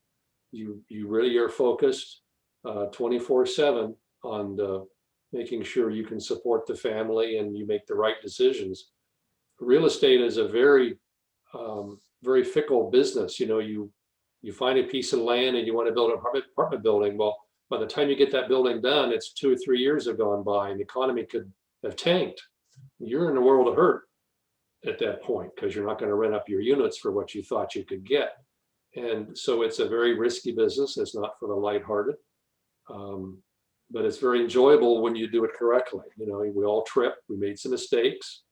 You really are focused 24/7 on making sure you can support the family and you make the right decisions. Real estate is a very fickle business. You find a piece of land and you want to build an apartment building. Well, by the time you get that building done, it's 2 or 3 years have gone by and the economy could have tanked. You're in a world of hurt at that point because you're not going to rent up your units for what you thought you could get. And so it's a very risky business. It's not for the lighthearted, but it's very enjoyable when you do it correctly. We all trip. We made some mistakes.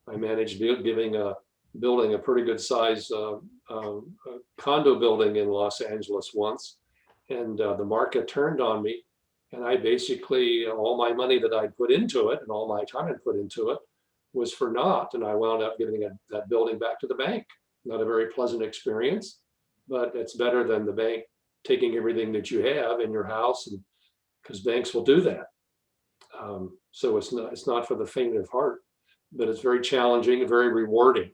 I managed building a pretty good size condo building in Los Angeles once, and the market turned on me, and I basically all my money that I'd put into it and all my time I'd put into it was for naught, and I wound up giving that building back to the bank. Not a very pleasant experience, but it's better than the bank taking everything that you have in your house, and because banks will do that. So it's not for the faint of heart, but it's very challenging and very rewarding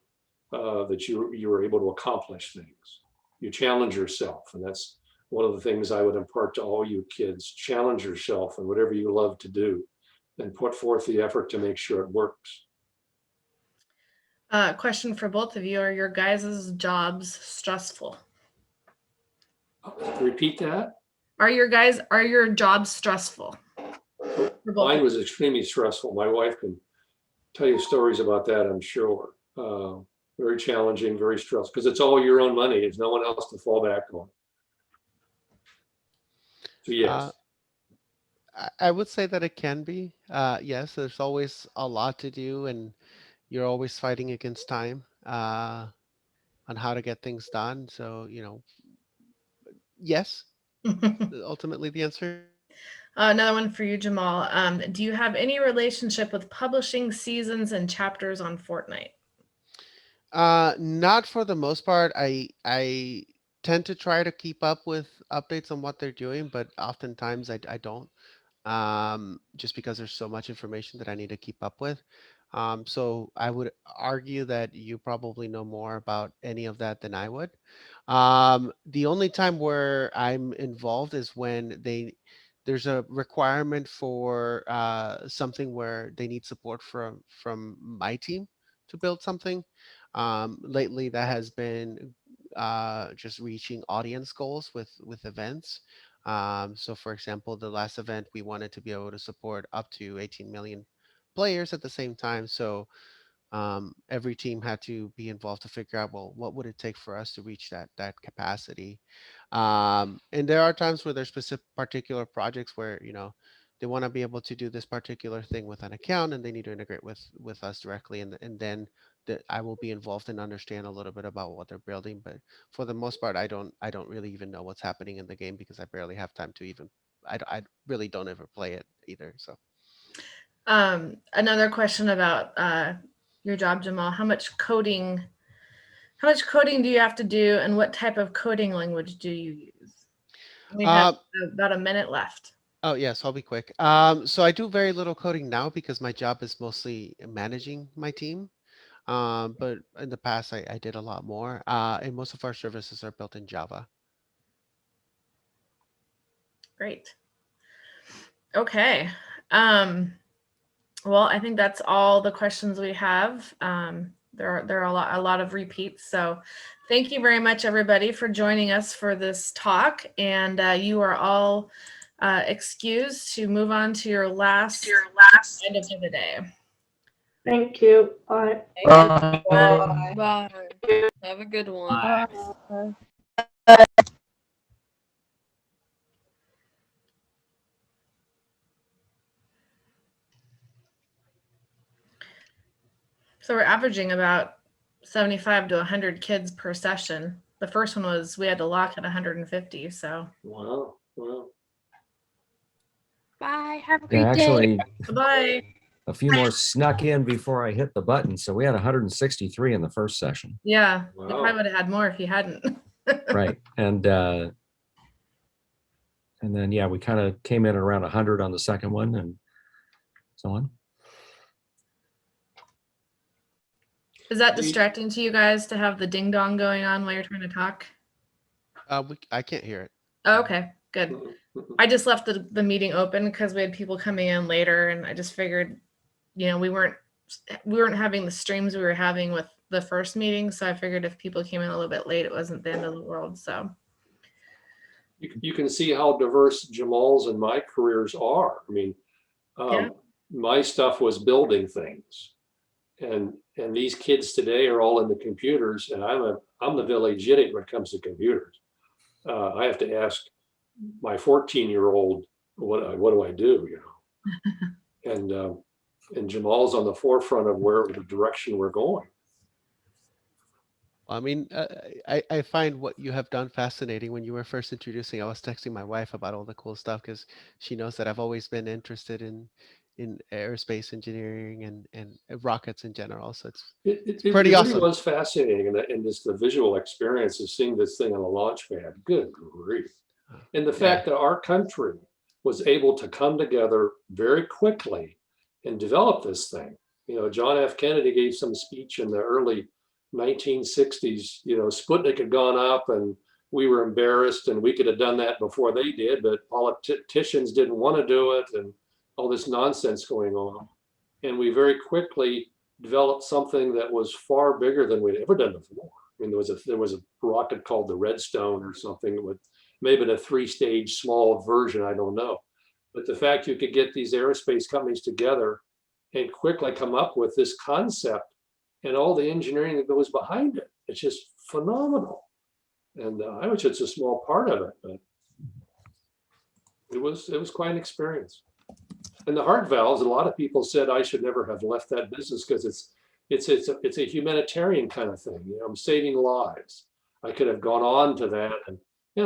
that you were able to accomplish things. You challenge yourself, and one of the things I would impart to all you kids: challenge yourself in whatever you love to do and put forth the effort to make sure it works.
Question for both of you. Are your guys' jobs stressful?
Repeat that.
Are your jobs stressful? For both
Mine
of
was extremely stressful. My wife can tell you stories about that, I'm sure. Very challenging, very stressful, because it's all your own money. There's no one else to fall back on. So yes.
I would say that it can be. Yes, there's always a lot to do, and you're always fighting against time on how to get things done. So, yes,
you.
ultimately the answer.
Another one for you, Jamal. Do you have any relationship with publishing seasons and chapters on Fortnite?
Not for the most part. I tend to try to keep up with updates on what they're doing, but oftentimes I don't. Just because there's so much information that I need to keep up with. So I would argue that you probably know more about any of that than I would. The only time where I'm involved is when there's a requirement for something where they need support from my team to build something. Lately, that has been just reaching audience goals with events. So for example, the last event, we wanted to be able to support up to 18 million players at the same time. So every team had to be involved to figure out, well, what would it take for us to reach that capacity. And there are times where there's specific particular projects where they want to be able to do this particular thing with an account, and they need to integrate with us directly, and then that I will be involved and understand a little bit about what they're building. But for the most part, I don't really even know what's happening in the game because I barely have time to even I really don't ever play it either. So
Another question about your job, Jamal. How much coding do you have to do, and what type of coding language do you use? We have about a minute left.
Oh, yes, I'll be quick. So I do very little coding now because my job is mostly managing my team. But in the past, I did a lot more. And most of our services are built in Java.
Great. Okay. Well, I think that's all the questions we have. There are a lot of repeats. So thank you very much, everybody, for joining us for this talk. And you are all excused to move on to your last end of the day.
Thank you. Bye.
Bye. Bye. Have a good one.
Bye.
So we're averaging about 75 to 100 kids per session. The first one was, we had to lock at 150. So
Wow.
Bye. Have a great
Actually,
day.
bye.
a few more snuck in before I hit the button. So we had 163 in the first session.
Yeah,
Wow.
we probably would have had more if you hadn't.
Right. And then, yeah, we kind of came in around 100 on the second one and so on.
Is that distracting to you guys to have the ding dong going on while you're trying to talk?
I can't hear it.
Oh, okay, good. I just left the meeting open because we had people coming in later, and I just figured, we weren't having the streams we were having with the first meeting, so I figured if people came in a little bit late, it wasn't the end of the world. So
You can see how diverse Jamal's and my careers are. I mean, my stuff was building things, and these kids today are all in the computers, and I'm the village idiot when it comes to computers. I have to ask my 14-year-old, what do I do? And Jamal's on the forefront of the direction we're going.
I mean, I find what you have done fascinating. When you were first introducing, I was texting my wife about all the cool stuff because she knows that I've always been interested in aerospace engineering and rockets in general. So it's pretty awesome.
It was fascinating, and just the visual experience of seeing this thing on a launch pad. Good grief! And the fact that our country was able to come together very quickly and develop this thing. John F. Kennedy gave some speech in the early 1960s. Sputnik had gone up, and we were embarrassed and we could have done that before they did, but politicians didn't want to do it and all this nonsense going on. And we very quickly developed something that was far bigger than we'd ever done before. I mean, there was a rocket called the Redstone or something with maybe a 3-stage small version, I don't know. But the fact you could get these aerospace companies together and quickly come up with this concept and all the engineering that goes behind it, it's just phenomenal. And I was just a small part of it, but it was quite an experience. And the heart valves, a lot of people said I should never have left that business because it's a humanitarian kind of thing. You know, I'm saving lives. I could have gone on to that, and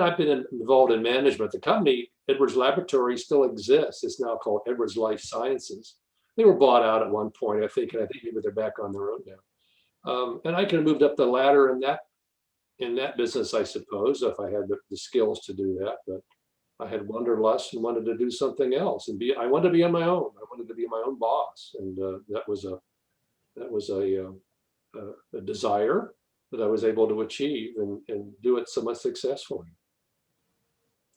I've been involved in management. The company Edwards Laboratory still exists. It's now called Edwards Life Sciences. They were bought out at one point, I think, and I think maybe they're back on their own now. And I could have moved up the ladder in that business, I suppose, if I had the skills to do that. But I had wanderlust and wanted to do something else, and I wanted to be on my own. I wanted to be my own boss, and that was a desire that I was able to achieve and do it somewhat successfully.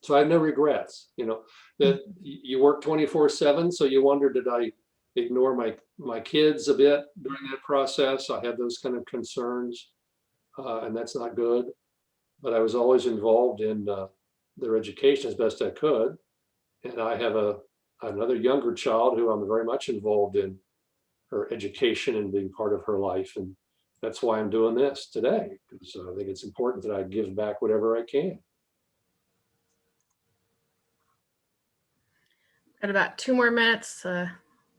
So I have no regrets. You know, that you work 24/7, so you wonder, did I ignore my kids a bit during that process? I had those kind of concerns, and that's not good. But I was always involved in their education as best I could. And I have another younger child who I'm very much involved in her education and being part of her life. And that's why I'm doing this today, because I think it's important that I give back whatever I can.
Got about 2 more minutes to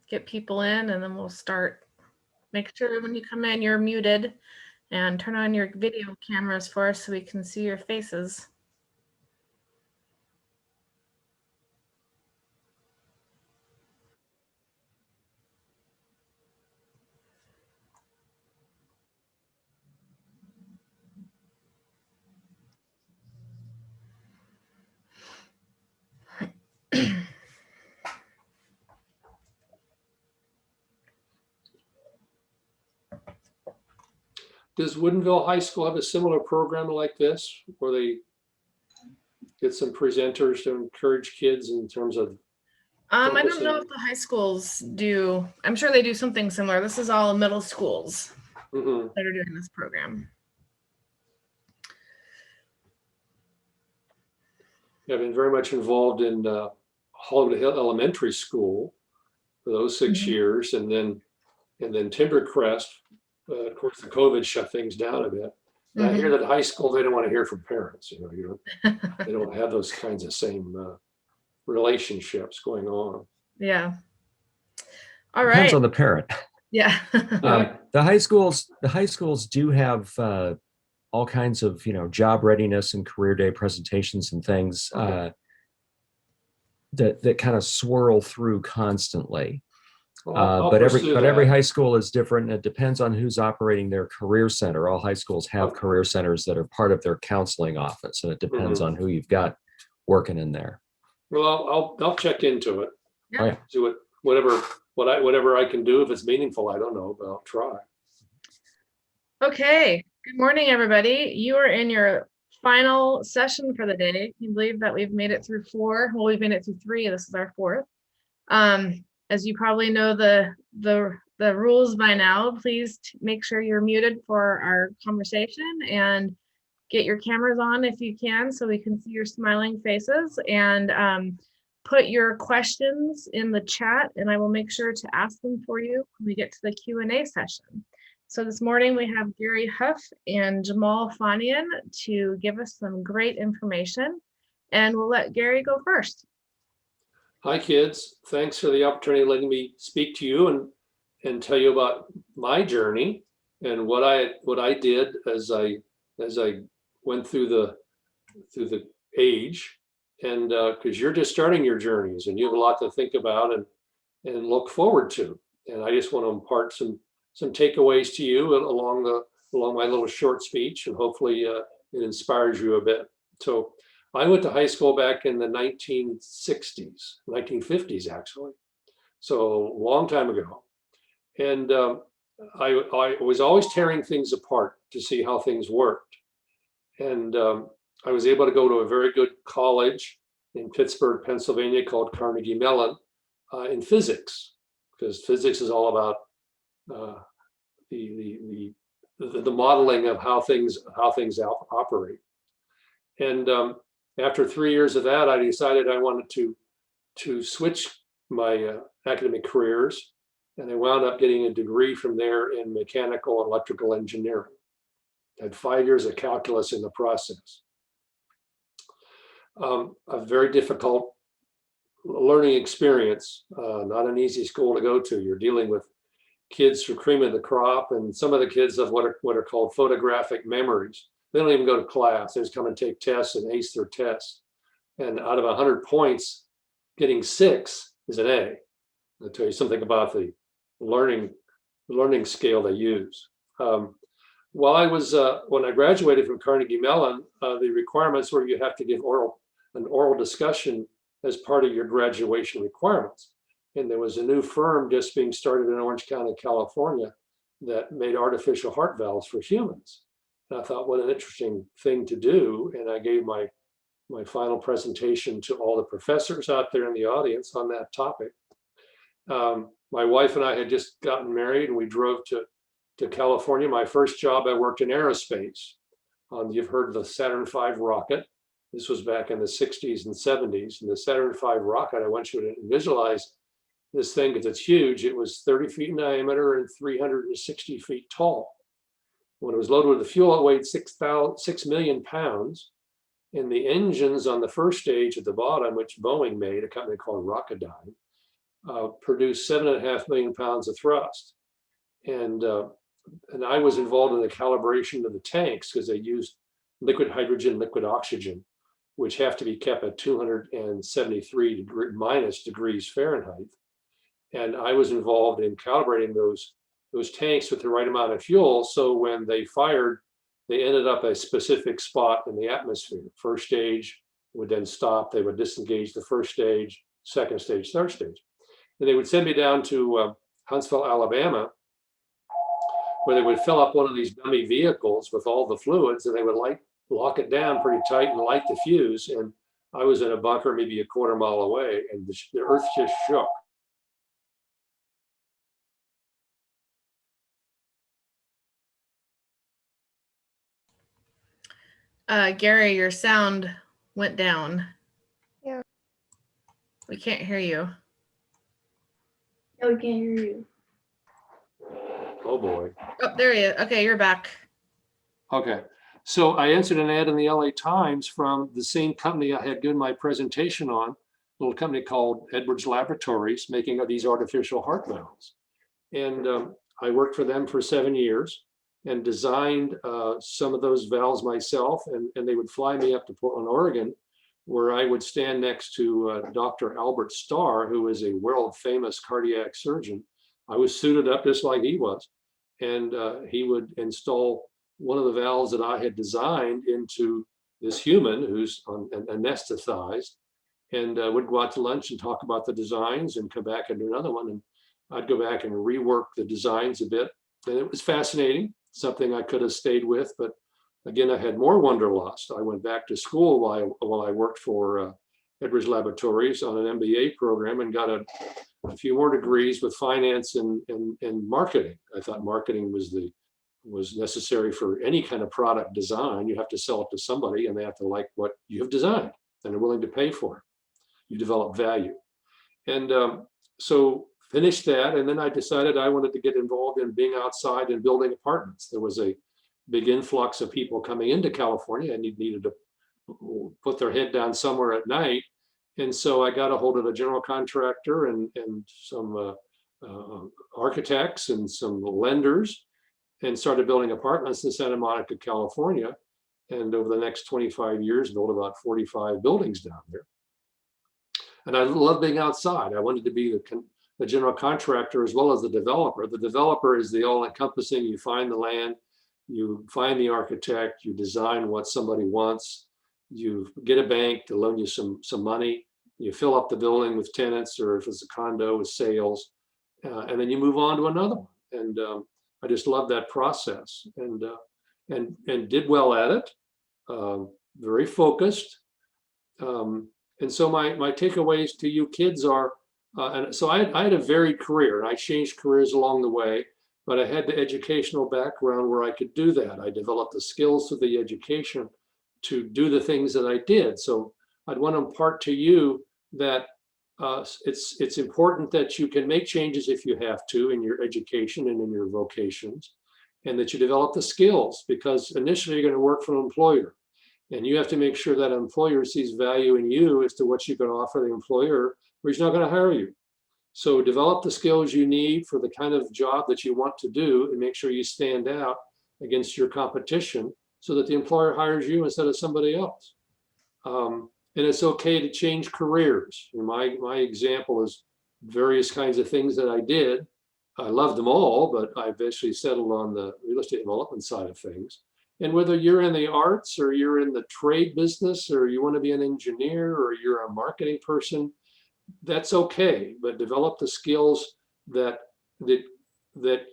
get people in, and then we'll start. Make sure when you come in, you're muted, and turn on your video cameras for us so we can see your faces.
Does Woodinville High School have a similar program like this, where they get some presenters to encourage kids in terms of?
I don't know if the high schools do. I'm sure they do something similar. This is all middle schools that are doing this program.
I've been very much involved in Hollywood Hill Elementary School for those 6 years, and then Timbercrest. Of course, the COVID shut things down a bit. And I hear that high school, they don't want to hear from parents. You know, they don't have those kinds of same relationships going on.
Yeah. All right.
Depends on the parent.
Yeah.
The high schools do have all kinds of, you know, job readiness and career day presentations and things that kind of swirl through constantly. But every high school is different. It depends on who's operating their career center. All high schools have career centers that are part of their counseling office, and it depends on who you've got working in there.
Well, I'll check into it.
Yeah.
Oh, yeah.
Do whatever I can do. If it's meaningful, I don't know, but I'll try.
Okay. Good morning, everybody. You are in your final session for the day. Can you believe that we've made it through 4? Well, we've made it through 3. This is our 4th. As you probably know the rules by now, please make sure you're muted for our conversation and get your cameras on if you can, so we can see your smiling faces, and put your questions in the chat, and I will make sure to ask them for you when we get to the Q&A session. So this morning we have Gary Huff and Jamal Fanian to give us some great information, and we'll let Gary go first.
Hi, kids. Thanks for the opportunity of letting me speak to you and tell you about my journey and what I did as I went through the age, and because you're just starting your journeys and you have a lot to think about and look forward to. And I just want to impart some takeaways to you along my little short speech, and hopefully it inspires you a bit. So I went to high school back in the 1950s actually, so a long time ago. And I was always tearing things apart to see how things worked. And I was able to go to a very good college in Pittsburgh, Pennsylvania called Carnegie Mellon in physics, because physics is all about the modeling of how things operate. And after 3 years of that, I decided I wanted to switch my academic careers, and I wound up getting a degree from there in mechanical and electrical engineering. I had 5 years of calculus in the process. A very difficult learning experience, not an easy school to go to. You're dealing with kids for cream of the crop, and some of the kids have what are called photographic memories. They don't even go to class. They just come and take tests and ace their tests. And out of 100 points, getting 6 is an A. I'll tell you something about the learning scale they use. While I was, when I graduated from Carnegie Mellon, the requirements were you have to give an oral discussion as part of your graduation requirements. And there was a new firm just being started in Orange County, California, that made artificial heart valves for humans. And I thought, what an interesting thing to do. And I gave my final presentation to all the professors out there in the audience on that topic. My wife and I had just gotten married, and we drove to California. My first job, I worked in aerospace. You've heard of the Saturn V rocket. This was back in the 60s and 70s. And the Saturn V rocket, I want you to visualize this thing because it's huge. It was 30 feet in diameter and 360 feet tall. When it was loaded with the fuel, it weighed 6 million pounds. And the engines on the first stage at the bottom, which Boeing made, a company called Rocketdyne, produced 7.5 million pounds of thrust. And I was involved in the calibration of the tanks because they used liquid hydrogen, liquid oxygen, which have to be kept at 273 minus degrees Fahrenheit. And I was involved in calibrating those tanks with the right amount of fuel. So when they fired, they ended up a specific spot in the atmosphere. First stage would then stop. They would disengage the first stage, second stage, third stage. And they would send me down to Huntsville, Alabama, where they would fill up one of these dummy vehicles with all the fluids, and they would lock it down pretty tight and light the fuse. And I was in a bunker maybe a quarter mile away, and the earth just shook.
Gary, your sound went down.
Yeah.
We can't hear you.
No, we can't hear you.
Oh boy.
Oh, there you are. Okay, you're back.
Okay. So I answered an ad in the LA Times from the same company I had given my presentation on, a little company called Edwards Laboratories, making these artificial heart valves. And I worked for them for 7 years and designed some of those valves myself. And they would fly me up to Portland, Oregon, where I would stand next to Dr. Albert Starr, who is a world famous cardiac surgeon. I was suited up just like he was. And he would install one of the valves that I had designed into this human who's anesthetized, and would go out to lunch and talk about the designs and come back and do another one. And I'd go back and rework the designs a bit. And it was fascinating, something I could have stayed with. But again, I had more wanderlust. I went back to school while I worked for Edwards Laboratories on an MBA program and got a few more degrees with finance and marketing. I thought marketing was necessary for any kind of product design. You have to sell it to somebody, and they have to like what you have designed, and they're willing to pay for it. You develop value. And so finished that, and then I decided I wanted to get involved in being outside and building apartments. There was a big influx of people coming into California and needed to put their head down somewhere at night. And so I got a hold of a general contractor and some architects and some lenders, and started building apartments in Santa Monica, California. And over the next 25 years, built about 45 buildings down there. And I love being outside. I wanted to be the general contractor as well as the developer. The developer is the all-encompassing. You find the land, you find the architect, you design what somebody wants, you get a bank to loan you some money, you fill up the building with tenants, or if it's a condo, with sales, and then you move on to another one. And I just love that process, and did well at it. very focused. And so my takeaways to you kids are, and so I had a varied career, and I changed careers along the way, but I had the educational background where I could do that. I developed the skills through the education to do the things that I did. So I'd want to impart to you that it's important that you can make changes if you have to in your education and in your vocations, and that you develop the skills, because initially you're going to work for an employer. And you have to make sure that an employer sees value in you as to what you can offer the employer, or he's not going to hire you. So develop the skills you need for the kind of job that you want to do, and make sure you stand out against your competition so that the employer hires you instead of somebody else. And it's okay to change careers. My example is various kinds of things that I did. I loved them all, but I eventually settled on the real estate development side of things. And whether you're in the arts or you're in the trade business or you want to be an engineer or you're a marketing person, that's okay. But develop the skills that that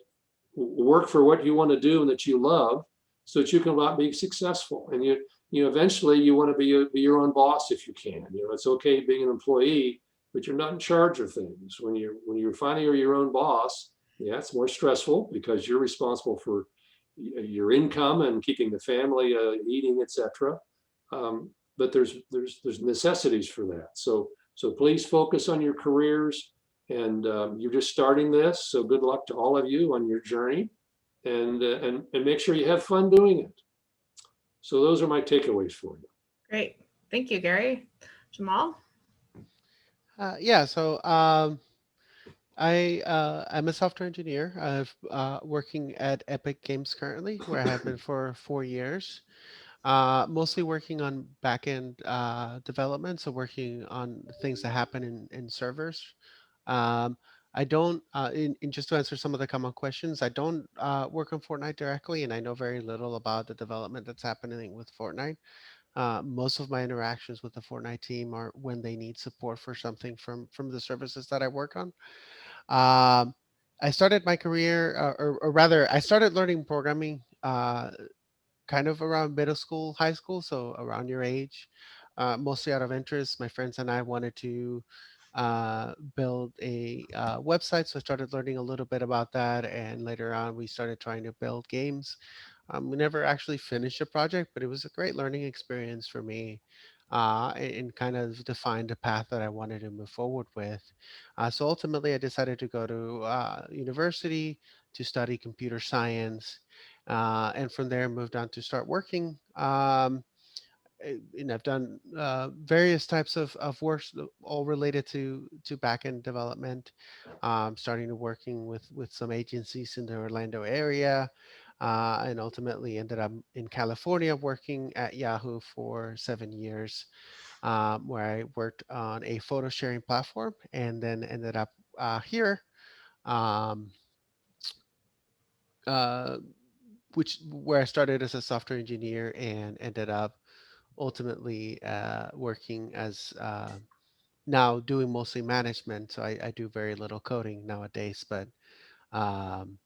work for what you want to do and that you love, so that you can be successful. And you eventually you want to be your own boss if you can. It's okay being an employee, but you're not in charge of things. When you're finally your own boss, yeah, it's more stressful because you're responsible for your income and keeping the family eating, etc. But there's necessities for that. So please focus on your careers, and you're just starting this. So good luck to all of you on your journey, and make sure you have fun doing it. So those are my takeaways for you.
Great. Thank you, Gary. Jamal?
Yeah, so I'm a software engineer. I'm working at Epic Games currently, where I have been for 4 years. Mostly working on backend development, so working on things that happen in servers. Um, I don't, in just to answer some of the common questions, I don't work on Fortnite directly, and I know very little about the development that's happening with Fortnite. Most of my interactions with the Fortnite team are when they need support for something from the services that I work on. Um, I started my career, or rather, I started learning programming kind of around middle school, high school, so around your age, mostly out of interest. My friends and I wanted to build a website, so I started learning a little bit about that. And later on, we started trying to build games. We never actually finished a project, but it was a great learning experience for me. And kind of defined the path that I wanted to move forward with. So ultimately, I decided to go to university to study computer science, and from there moved on to start working. And I've done various types of work, all related to backend development. Starting to working with some agencies in the Orlando area, and ultimately ended up in California working at Yahoo for 7 years, where I worked on a photo sharing platform, and then ended up here. Um, uh, which where I started as a software engineer and ended up ultimately working as now doing mostly management. So I do very little coding nowadays, but um,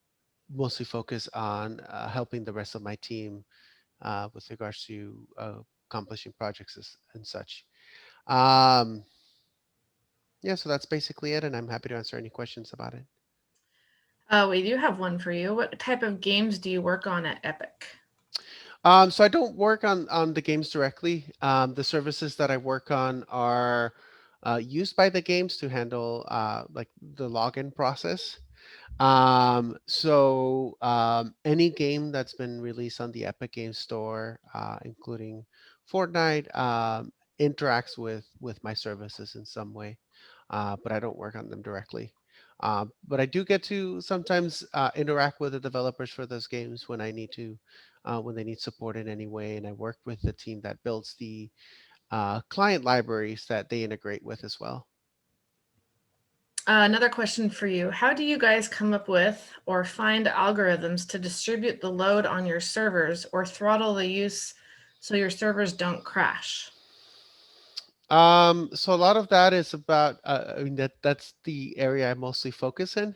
mostly focus on helping the rest of my team with regards to accomplishing projects and such. Um, yeah, so that's basically it, and I'm happy to answer any questions about it.
We do have one for you. What type of games do you work on at Epic?
So I don't work on the games directly. The services that I work on are used by the games to handle like the login process. Any game that's been released on the Epic Games Store, including Fortnite, interacts with my services in some way, but I don't work on them directly. But I do get to sometimes interact with the developers for those games when they need support in any way, and I work with the team that builds the client libraries that they integrate with as well.
Another question for you. How do you guys come up with or find algorithms to distribute the load on your servers or throttle the use so your servers don't crash?
So a lot of that is about, I mean, that's the area I mostly focus in.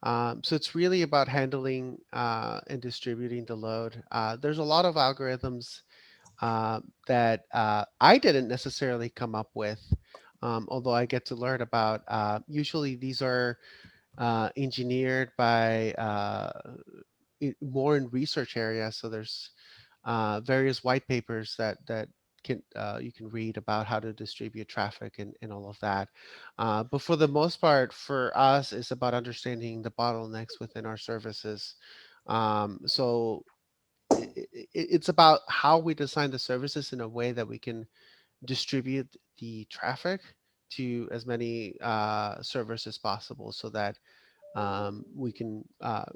So it's really about handling and distributing the load. There's a lot of algorithms that I didn't necessarily come up with, although I get to learn about. Usually, these are engineered by more in research areas. So there's various white papers that can you can read about how to distribute traffic and all of that. But for the most part, for us, it's about understanding the bottlenecks within our services. So it's about how we design the services in a way that we can distribute the traffic to as many servers as possible, so that we can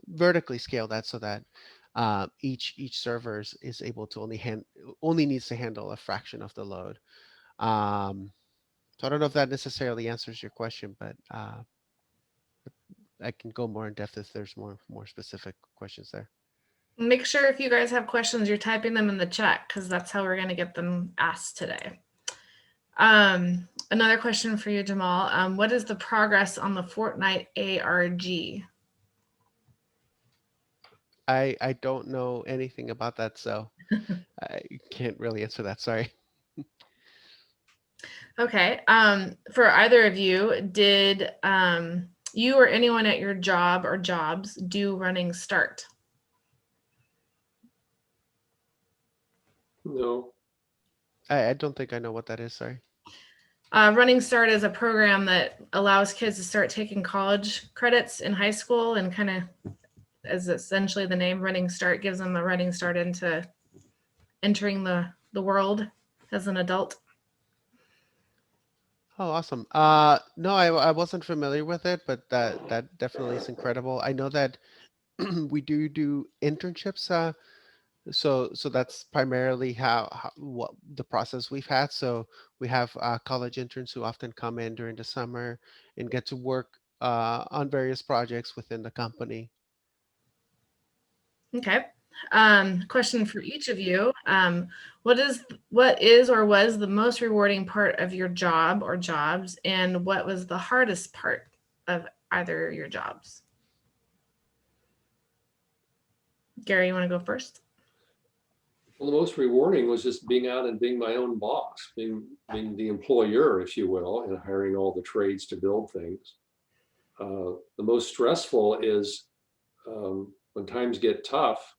vertically scale that, so that each server is able to only needs to handle a fraction of the load. So I don't know if that necessarily answers your question, but I can go more in depth if there's more specific questions there.
Make sure if you guys have questions, you're typing them in the chat, because that's how we're going to get them asked today. Another question for you, Jamal. What is the progress on the Fortnite ARG?
I don't know anything about that, so I can't really answer that. Sorry.
Okay. For either of you, did you or anyone at your job or jobs do running start?
No.
I don't think I know what that is. Sorry.
Running Start is a program that allows kids to start taking college credits in high school, and kind of, as essentially the name Running Start, gives them a running start into entering the world as an adult.
Oh, awesome. No, I wasn't familiar with it, but that definitely is incredible. I know that we do internships. So that's primarily how what the process we've had. So we have college interns who often come in during the summer and get to work on various projects within the company.
Okay. Question for each of you. What is or was the most rewarding part of your job or jobs, and what was the hardest part of either of your jobs? Gary, you want to go first?
Well, the most rewarding was just being out and being my own boss, being the employer, if you will, and hiring all the trades to build things. The most stressful is when times get tough,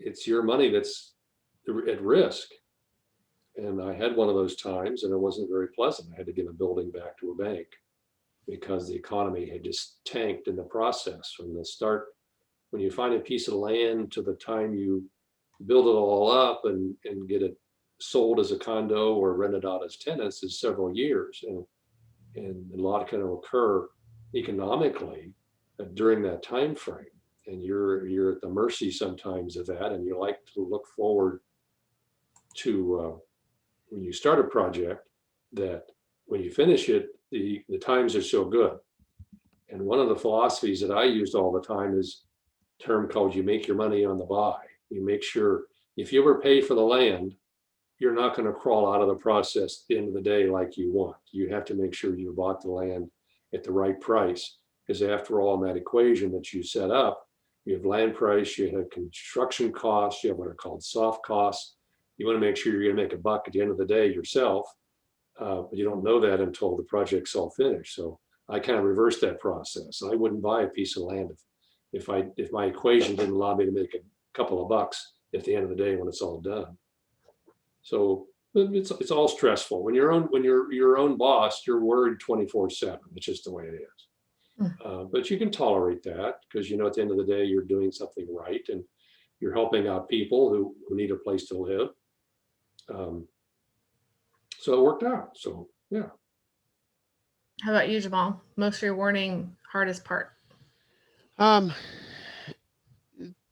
it's your money that's at risk. And I had one of those times, and it wasn't very pleasant. I had to give a building back to a bank because the economy had just tanked in the process. From the start, when you find a piece of land to the time you build it all up and get it sold as a condo or rented out as tenants, is several years. And a lot can occur economically during that time frame. And you're at the mercy sometimes of that. And you like to look forward to when you start a project, that when you finish it, the times are so good. And one of the philosophies that I used all the time is a term called you make your money on the buy. You make sure if you ever pay for the land, you're not going to crawl out of the process at the end of the day like you want. You have to make sure you bought the land at the right price, because after all, in that equation that you set up, you have land price, you have construction costs, you have what are called soft costs. You want to make sure you're going to make a buck at the end of the day yourself, but you don't know that until the project's all finished. So I kind of reversed that process. I wouldn't buy a piece of land if my equation didn't allow me to make a couple of bucks at the end of the day when it's all done. So it's all stressful. When you're your own boss, you're worried 24/7. It's just the way it is. But you can tolerate that because you know at the end of the day you're doing something right and you're helping out people who need a place to live. So it worked out. So yeah.
How about you, Jamal? Most rewarding, hardest part?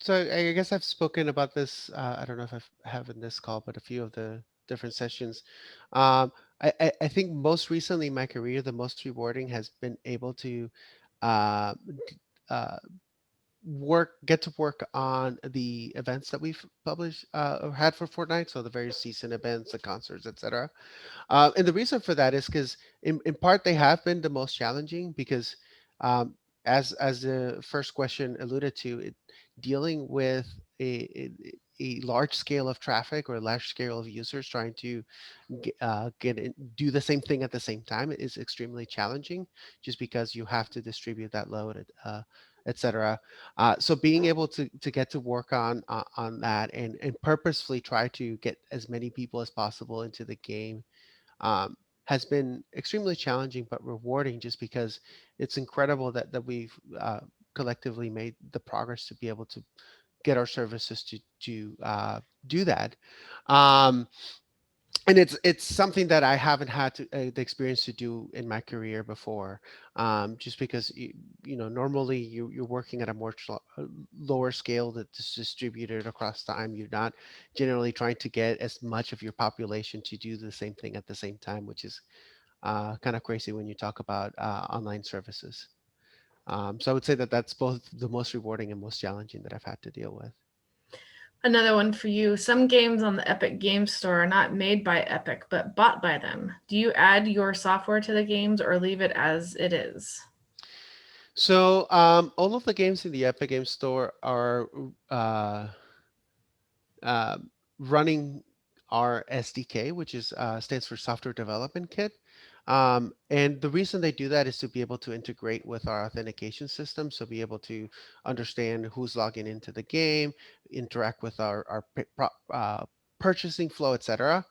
So I guess I've spoken about this. I don't know if I have in this call, but a few of the different sessions. I think most recently in my career, the most rewarding has been able to uh, uh, get to work on the events that we've published or had for Fortnite. So the various season events, the concerts, etc. And the reason for that is because in part they have been the most challenging because um, as the first question alluded to, dealing with a large scale of traffic or a large scale of users trying to do the same thing at the same time is extremely challenging, just because you have to distribute that load, etc. So being able to get to work on that and purposefully try to get as many people as possible into the game um, has been extremely challenging but rewarding, just because it's incredible that we've collectively made the progress to be able to get our services to do that. Um, and it's something that I haven't had the experience to do in my career before, just because normally you're working at a more lower scale that's distributed across time. You're not generally trying to get as much of your population to do the same thing at the same time, which is kind of crazy when you talk about online services. So I would say that that's both the most rewarding and most challenging that I've had to deal with.
Another one for you. Some games on the Epic Games Store are not made by Epic, but bought by them. Do you add your software to the games or leave it as it is?
So all of the games in the Epic Games Store are uh, running our SDK, which is stands for Software Development Kit. And the reason they do that is to be able to integrate with our authentication system, so be able to understand who's logging into the game, interact with our purchasing flow, etc.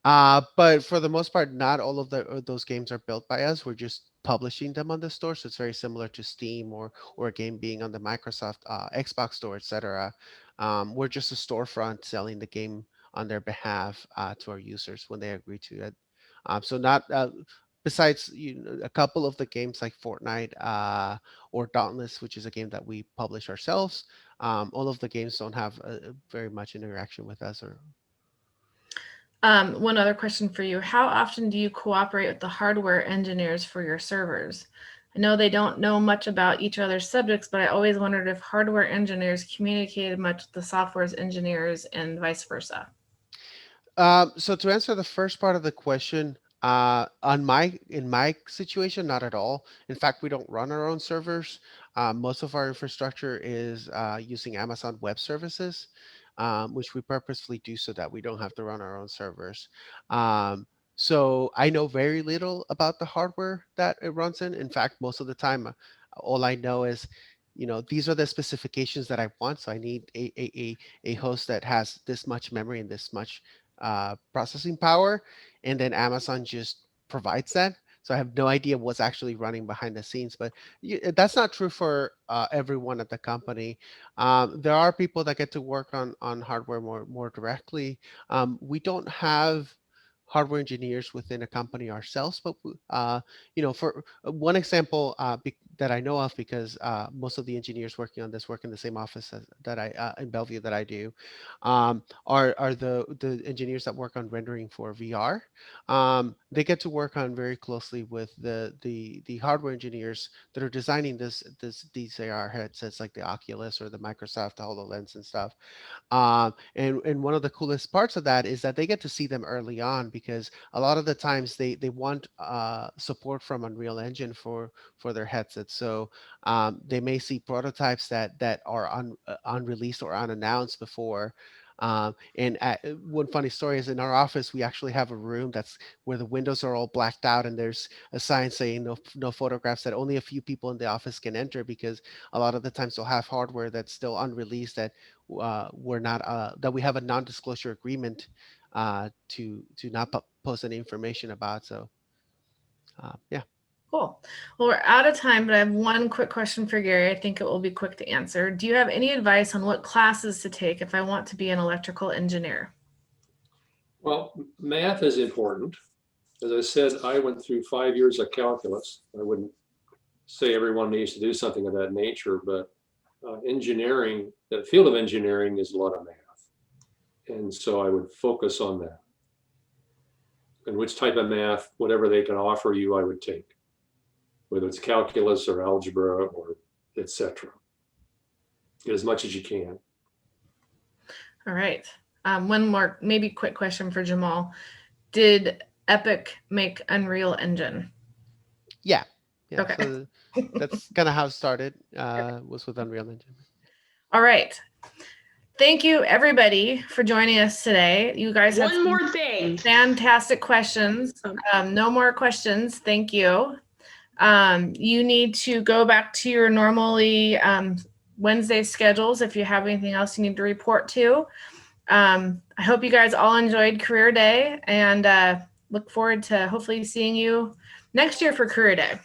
But for the most part, not all of those games are built by us. We're just publishing them on the store, so it's very similar to Steam or a game being on the Microsoft Xbox Store, etc. We're just a storefront selling the game on their behalf to our users when they agree to it. So not besides a couple of the games like Fortnite or Dauntless, which is a game that we publish ourselves. All of the games don't have very much interaction with us. Or
One other question for you. How often do you cooperate with the hardware engineers for your servers? I know they don't know much about each other's subjects, but I always wondered if hardware engineers communicated much with the software engineers and vice versa.
So to answer the first part of the question, in my situation, not at all. In fact, we don't run our own servers. Most of our infrastructure is using Amazon Web Services, which we purposefully do so that we don't have to run our own servers. Um, so I know very little about the hardware that it runs in. In fact, most of the time, all I know is, these are the specifications that I want. So I need a host that has this much memory and this much processing power, and then Amazon just provides that. So I have no idea what's actually running behind the scenes, but that's not true for everyone at the company. There are people that get to work on hardware more directly. We don't have hardware engineers within a company ourselves, but for one example that I know of, because most of the engineers working on this work in the same office that I in Bellevue that I do, are the engineers that work on rendering for VR. They get to work on very closely with the hardware engineers that are designing these AR headsets, like the Oculus or the Microsoft HoloLens and stuff. And one of the coolest parts of that is that they get to see them early on, because a lot of the times they want support from Unreal Engine for their headsets. So they may see prototypes that are unreleased or unannounced before. One funny story is, in our office, we actually have a room that's where the windows are all blacked out, and there's a sign saying no photographs, that only a few people in the office can enter, because a lot of the times they'll have hardware that's still unreleased that we're not that we have a non-disclosure agreement to not post any information about. So yeah.
Cool. Well, we're out of time, but I have one quick question for Gary. I think it will be quick to answer. Do you have any advice on what classes to take if I want to be an electrical engineer?
Well, math is important. As I said, I went through 5 years of calculus. I wouldn't say everyone needs to do something of that nature, but engineering, the field of engineering is a lot of math. And so I would focus on that. And which type of math, whatever they can offer you, I would take, whether it's calculus or algebra or etc. Get as much as you can.
All right. One more, maybe quick question for Jamal. Did Epic make Unreal Engine?
Yeah.
Okay.
So that's kind of how it started, was with Unreal Engine.
All right. Thank you, everybody, for joining us today. You guys have
One more thing.
fantastic questions. No more questions. Thank you. You need to go back to your normally Wednesday schedules if you have anything else you need to report to. I hope you guys all enjoyed Career Day and look forward to hopefully seeing you next year for Career Day.